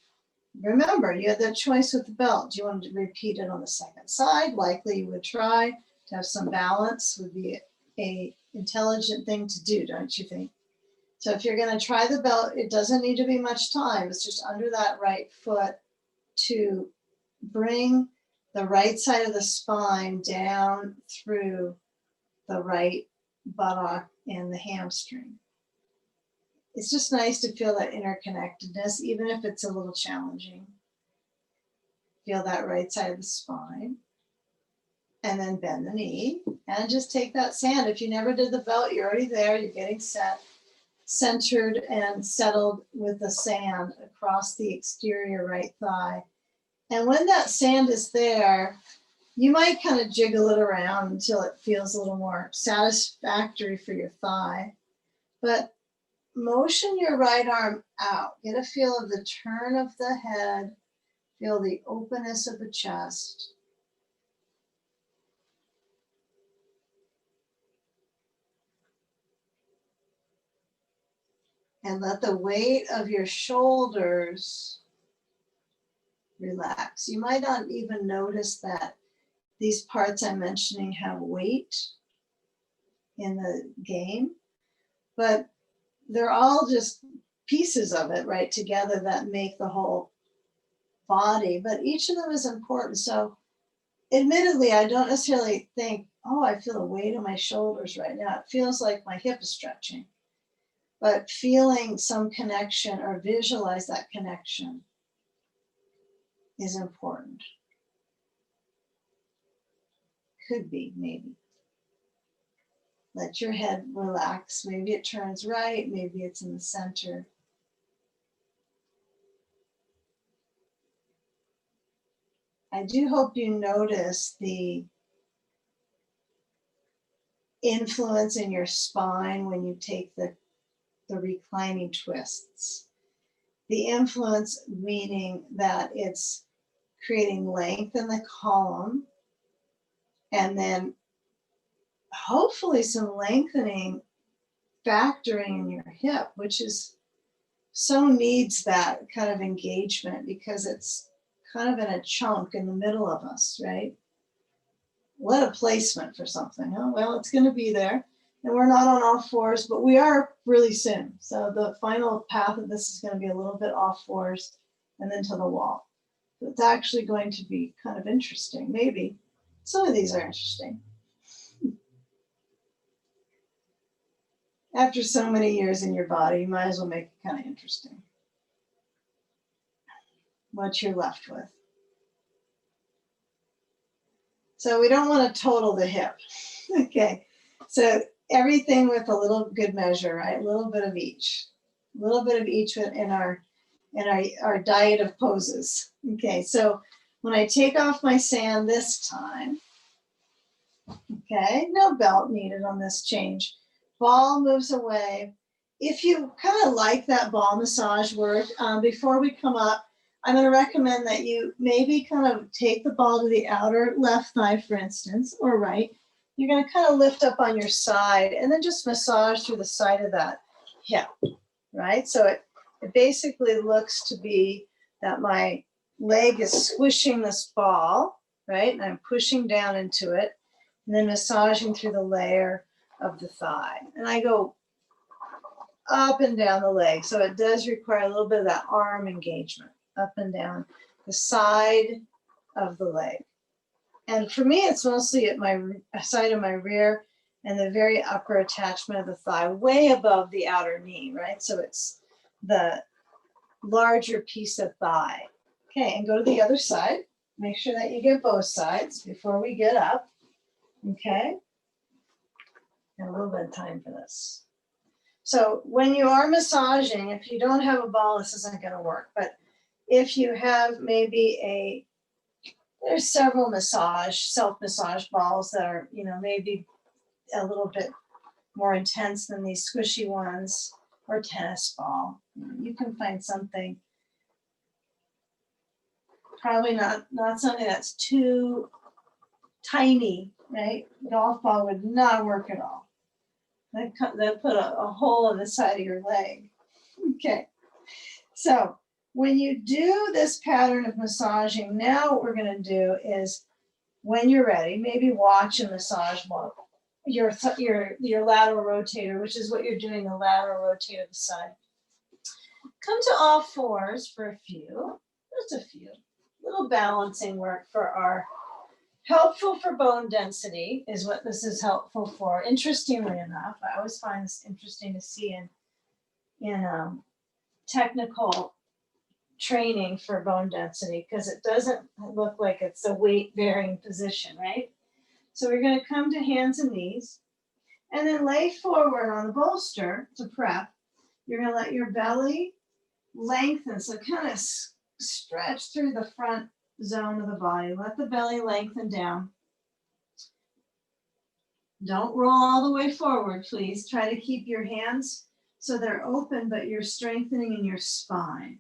remember, you had that choice with the belt. Do you want to repeat it on the second side? Likely you would try to have some balance, would be a intelligent thing to do, don't you think? So if you're going to try the belt, it doesn't need to be much time. It's just under that right foot to bring the right side of the spine down through the right buttock and the hamstring. It's just nice to feel that interconnectedness, even if it's a little challenging. Feel that right side of the spine. And then bend the knee and just take that sand. If you never did the belt, you're already there. You're getting set, centered and settled with the sand across the exterior right thigh. And when that sand is there, you might kind of jiggle it around until it feels a little more satisfactory for your thigh. But motion your right arm out. Get a feel of the turn of the head. Feel the openness of the chest. And let the weight of your shoulders relax. You might not even notice that these parts I'm mentioning have weight in the game, but they're all just pieces of it right together that make the whole body, but each of them is important. So admittedly, I don't necessarily think, oh, I feel the weight of my shoulders right now. It feels like my hip is stretching, but feeling some connection or visualize that connection is important. Could be, maybe. Let your head relax. Maybe it turns right, maybe it's in the center. I do hope you notice the influence in your spine when you take the reclining twists. The influence meaning that it's creating length in the column and then hopefully some lengthening factoring in your hip, which is so needs that kind of engagement because it's kind of in a chunk in the middle of us, right? What a placement for something, huh? Well, it's going to be there. And we're not on all fours, but we are really soon. So the final path of this is going to be a little bit off fours and then to the wall. So it's actually going to be kind of interesting. Maybe some of these are interesting. After so many years in your body, you might as well make it kind of interesting. What you're left with. So we don't want to total the hip. Okay, so everything with a little good measure, right? A little bit of each. A little bit of each in our diet of poses. Okay, so when I take off my sand this time, okay, no belt needed on this change. Ball moves away. If you kind of like that ball massage work, before we come up, I'm going to recommend that you maybe kind of take the ball to the outer left thigh, for instance, or right. You're going to kind of lift up on your side and then just massage through the side of that hip, right? So it basically looks to be that my leg is squishing this ball, right? And I'm pushing down into it and then massaging through the layer of the thigh. And I go up and down the leg. So it does require a little bit of that arm engagement, up and down the side of the leg. And for me, it's mostly at my side of my rear and the very upper attachment of the thigh, way above the outer knee, right? So it's the larger piece of thigh. Okay, and go to the other side. Make sure that you get both sides before we get up. Okay, and a little bit of time for this. So when you are massaging, if you don't have a ball, this isn't going to work. But if you have maybe there's several self-massage balls that are, maybe a little bit more intense than these squishy ones, or tennis ball. You can find something, probably not something that's too tiny, right? Golf ball would not work at all. They'll put a hole in the side of your leg. Okay, so When you do this pattern of massaging, now what we're going to do is, when you're ready, maybe watch a massage while your lateral rotator, which is what you're doing, the lateral rotate of the side. Come to all fours for a few, just a few. Little balancing work for our helpful for bone density is what this is helpful for. Interestingly enough, I always find this interesting to see in technical training for bone density, because it doesn't look like it's a weight bearing position, right? So we're going to come to hands and knees and then lay forward on the bolster to prep. You're going to let your belly lengthen, so kind of stretch through the front zone of the body. Let the belly lengthen down. Don't roll all the way forward, please. Try to keep your hands so they're open, but you're strengthening in your spine.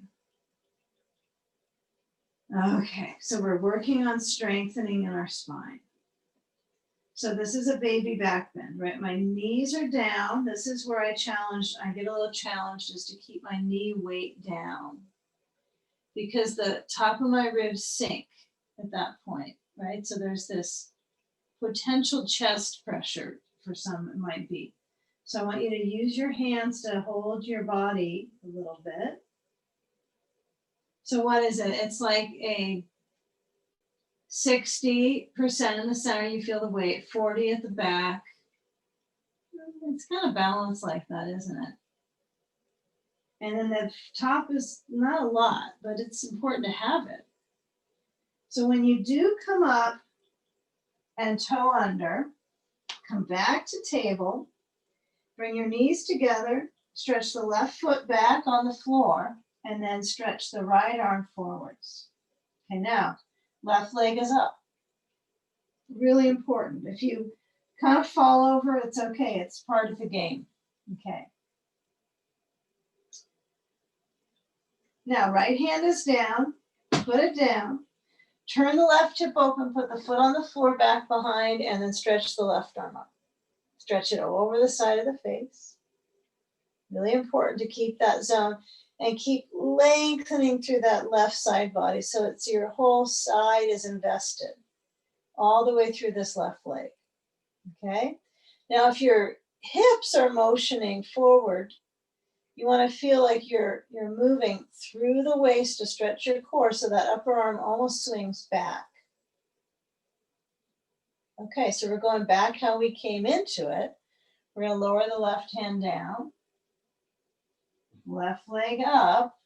Okay, so we're working on strengthening in our spine. So this is a baby back bend, right? My knees are down. This is where I get a little challenge just to keep my knee weight down, because the top of my ribs sink at that point, right? So there's this potential chest pressure for some, it might be. So I want you to use your hands to hold your body a little bit. So what is it? It's like a 60% in the center, you feel the weight, 40 at the back. It's kind of balanced like that, isn't it? And then the top is not a lot, but it's important to have it. So when you do come up and toe under, come back to table, bring your knees together, stretch the left foot back on the floor, and then stretch the right arm forwards. Okay, now, left leg is up. Really important. If you kind of fall over, it's okay. It's part of the game. Okay. Now, right hand is down. Put it down. Turn the left hip open, put the foot on the floor back behind, and then stretch the left arm up. Stretch it over the side of the face. Really important to keep that zone and keep lengthening through that left side body so it's your whole side is invested all the way through this left leg. Okay? Now, if your hips are motioning forward, you want to feel like you're moving through the waist to stretch your core so that upper arm almost swings back. Okay, so we're going back how we came into it. We're going to lower the left hand down, left leg up,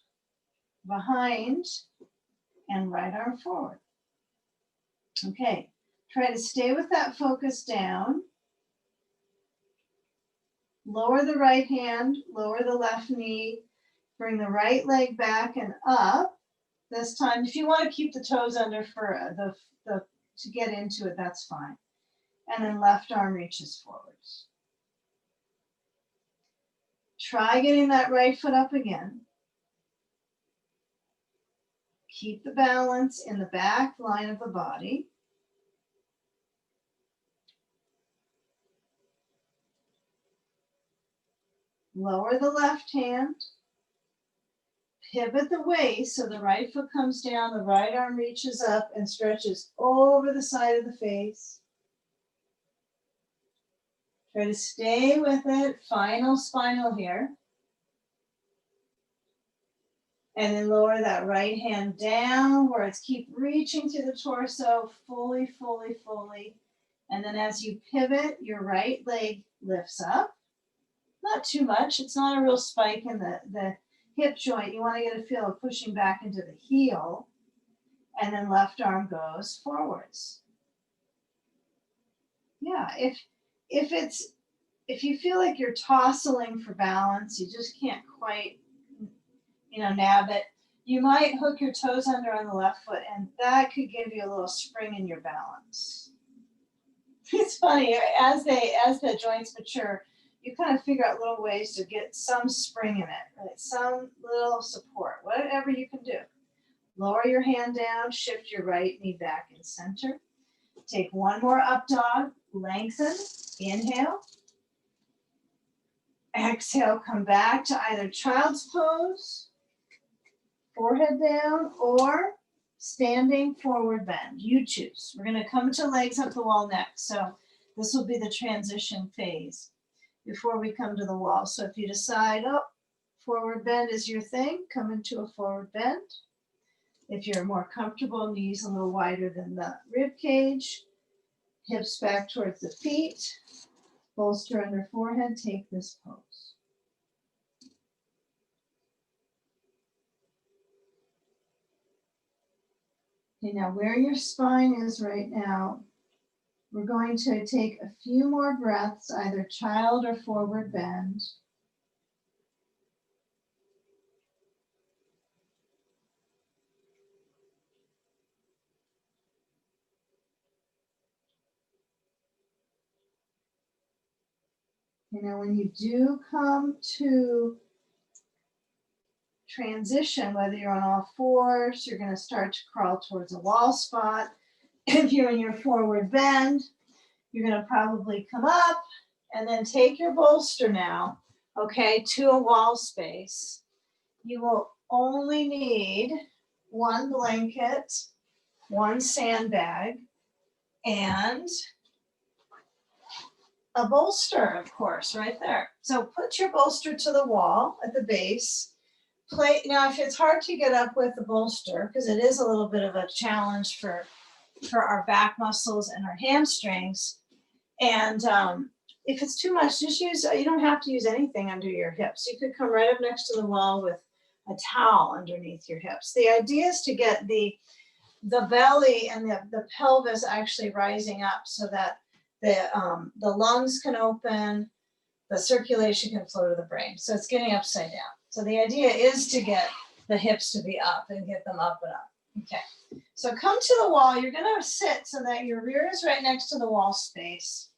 behind, and right arm forward. Okay, try to stay with that focus down. Lower the right hand, lower the left knee, bring the right leg back and up. This time, if you want to keep the toes under for to get into it, that's fine. And then left arm reaches forwards. Try getting that right foot up again. Keep the balance in the back line of the body. Lower the left hand. Pivot the waist so the right foot comes down, the right arm reaches up and stretches over the side of the face. Try to stay with it. Final spinal here. And then lower that right hand downwards. Keep reaching through the torso fully, fully, fully. And then as you pivot, your right leg lifts up. Not too much. It's not a real spike in the hip joint. You want to get a feel of pushing back into the heel. And then left arm goes forwards. Yeah, if you feel like you're tossling for balance, you just can't quite, nab it, you might hook your toes under on the left foot, and that could give you a little spring in your balance. It's funny, as the joints mature, you kind of figure out little ways to get some spring in it, right? Some little support, whatever you can do. Lower your hand down, shift your right knee back in center. Take one more up dog, lengthen, inhale. Exhale, come back to either child's pose forehead down, or standing forward bend. You choose. We're going to come to legs up the wall next. So this will be the transition phase before we come to the wall. So if you decide, oh, forward bend is your thing, come into a forward bend. If you're more comfortable, knees a little wider than the rib cage, hips back towards the feet, bolster under forehead, take this pose. Okay, now where your spine is right now, we're going to take a few more breaths, either child or forward bend. You know, when you do come to transition, whether you're on all fours, you're going to start to crawl towards a wall spot. If you're in your forward bend, you're going to probably come up and then take your bolster now, okay, to a wall space. You will only need one blanket, one sandbag, and a bolster, of course, right there. So put your bolster to the wall at the base. Now, if it's hard to get up with the bolster, because it is a little bit of a challenge for our back muscles and our hamstrings, and if it's too much, just use, you don't have to use anything under your hips. You could come right up next to the wall with a towel underneath your hips. The idea is to get the belly and the pelvis actually rising up so that the lungs can open, the circulation can flow to the brain. So it's getting upside down. So the idea is to get the hips to be up and get them up and up. Okay, so come to the wall. You're going to sit so that your rear is right next to the wall space.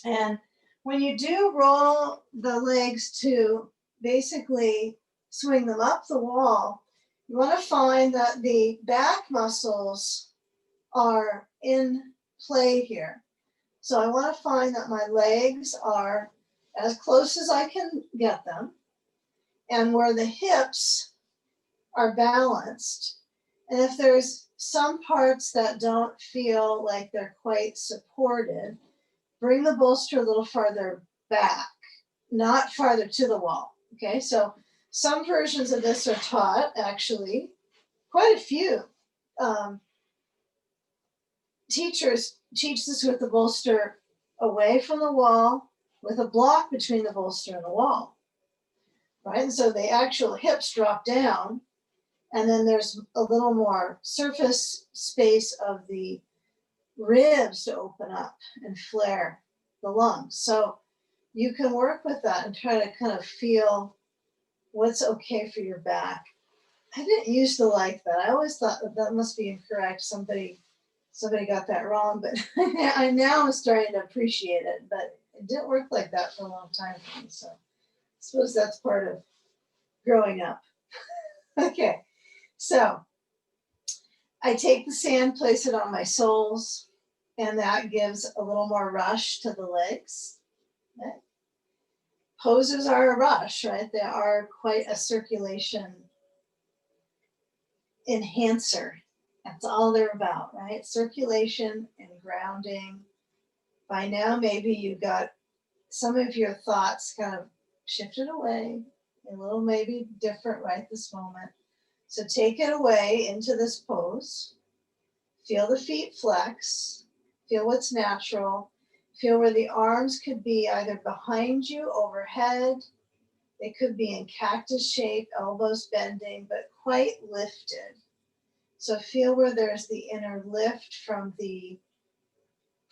And when you do roll the legs to basically swing them up the wall, you want to find that the back muscles are in play here. So I want to find that my legs are as close as I can get them, and where the hips are balanced. And if there's some parts that don't feel like they're quite supported, bring the bolster a little farther back, not farther to the wall. Okay, so some versions of this are taught, actually, quite a few. Teachers teach this with the bolster away from the wall, with a block between the bolster and the wall, right? And so the actual hips drop down, and then there's a little more surface space of the ribs to open up and flare the lungs. So you can work with that and try to kind of feel what's okay for your back. I didn't used to like that. I always thought that must be incorrect. Somebody got that wrong, but I now am starting to appreciate it. But it didn't work like that for a long time for me. So I suppose that's part of growing up. Okay, so I take the sand, place it on my soles, and that gives a little more rush to the legs. Okay. Poses are a rush, right? They are quite a circulation enhancer. That's all they're about, right? Circulation and grounding. By now, maybe you got some of your thoughts kind of shifted away, a little maybe different right this moment. So take it away into this pose. Feel the feet flex. Feel what's natural. Feel where the arms could be either behind you, overhead. They could be in cactus shape, elbows bending, but quite lifted. So feel where there's the inner lift from the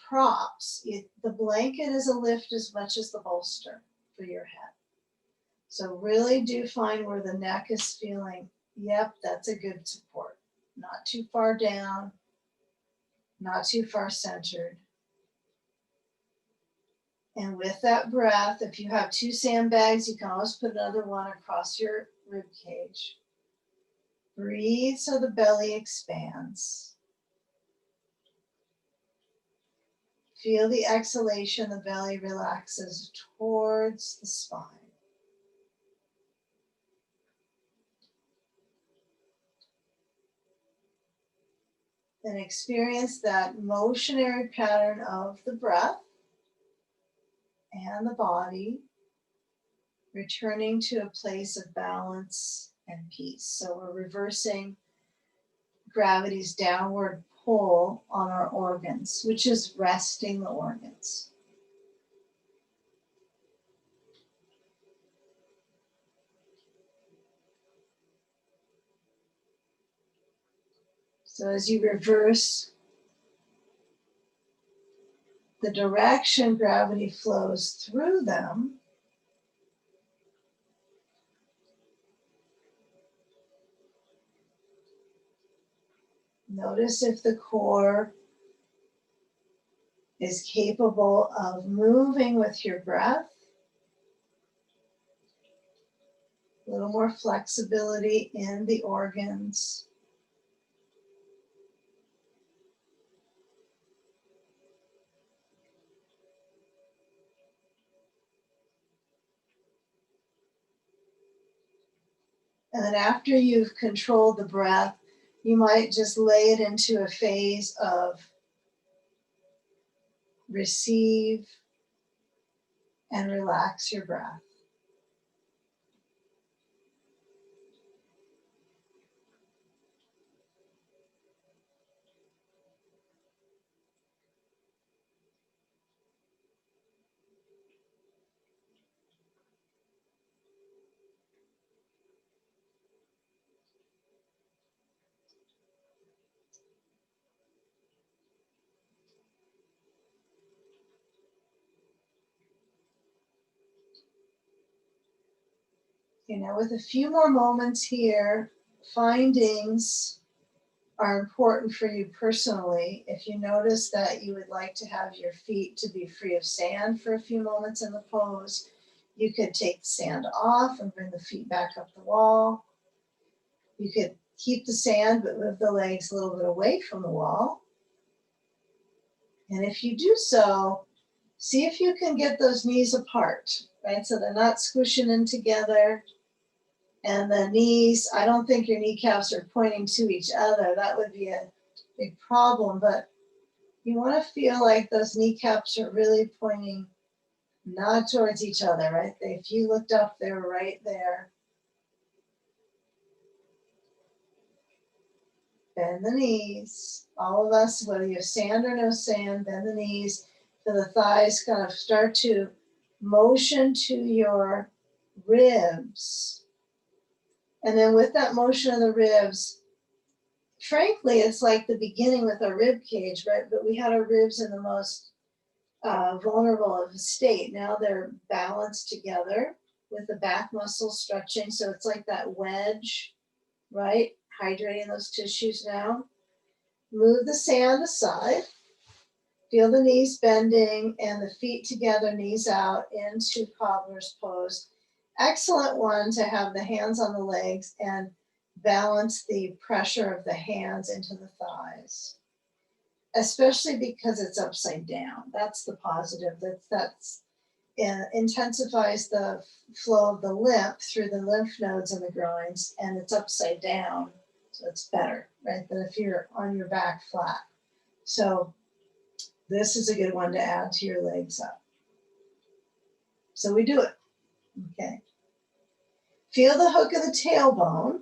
props. The blanket is a lift as much as the bolster for your head. So really do find where the neck is feeling, yep, that's a good support. Not too far down, not too far centered. And with that breath, if you have two sandbags, you can always put another one across your rib cage. Breathe so the belly expands. Feel the exhalation, the belly relaxes towards the spine. and experience that motionary pattern of the breath and the body, returning to a place of balance and peace. So we're reversing gravity's downward pull on our organs, which is resting the organs. So as you reverse the direction gravity flows through them, notice if the core is capable of moving with your breath. A little more flexibility in the organs. And then after you've controlled the breath, you might just lay it into a phase of receive and relax your breath. You know, with a few more moments here, findings are important for you personally. If you notice that you would like to have your feet to be free of sand for a few moments in the pose, you could take the sand off and bring the feet back up the wall. You could keep the sand but move the legs a little bit away from the wall. And if you do so, see if you can get those knees apart, right? So they're not squishing in together. And the knees, I don't think your kneecaps are pointing to each other. That would be a big problem, but you want to feel like those kneecaps are really pointing not towards each other, right? If you looked up, they're right there. Bend the knees. All of us, whether you have sand or no sand, bend the knees. So the thighs kind of start to motion to your ribs. And then with that motion of the ribs, frankly, it's like the beginning with our rib cage, right? But we had our ribs in the most vulnerable of a state. Now they're balanced together with the back muscles stretching. So it's like that wedge, right? Hydrating those tissues now. Move the sand aside. Feel the knees bending and the feet together, knees out into cobbler's pose. Excellent one to have the hands on the legs and balance the pressure of the hands into the thighs, especially because it's upside down. That's the positive. That's intensifies the flow of the lymph through the lymph nodes in the groins, and it's upside down, so it's better, right, than if you're on your back flat. So this is a good one to add to your legs up. So we do it, okay. Feel the hook of the tailbone.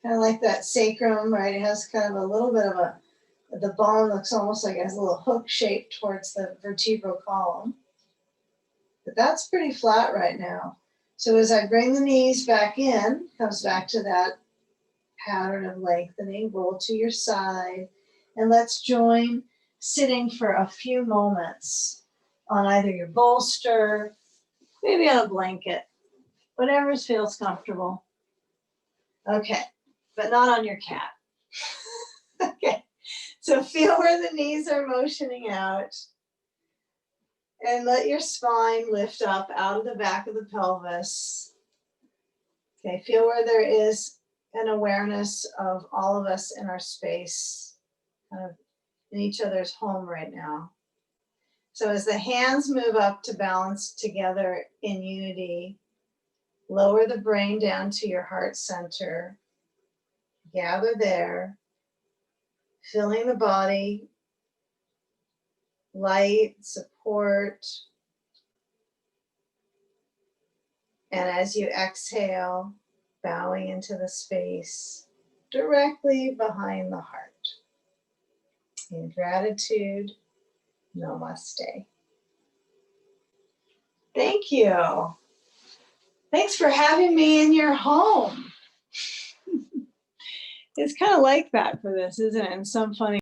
Kind of like that sacrum, right? It has kind of a little bit of the bone looks almost like it has a little hook shape towards the vertebral column. But that's pretty flat right now. So as I bring the knees back in, comes back to that pattern of lengthening, roll to your side, and let's join sitting for a few moments on either your bolster, maybe on a blanket, whatever feels comfortable. Okay, but not on your cat. Okay, so feel where the knees are motioning out and let your spine lift up out of the back of the pelvis. Okay, feel where there is an awareness of all of us in our space, kind of in each other's home right now. So as the hands move up to balance together in unity, lower the brain down to your heart center. gather there, filling the body, light, support. And as you exhale, bowing into the space directly behind the heart. In gratitude, namaste. Thank you. Thanks for having me in your home. It's kind of like that for this, isn't it? In some funny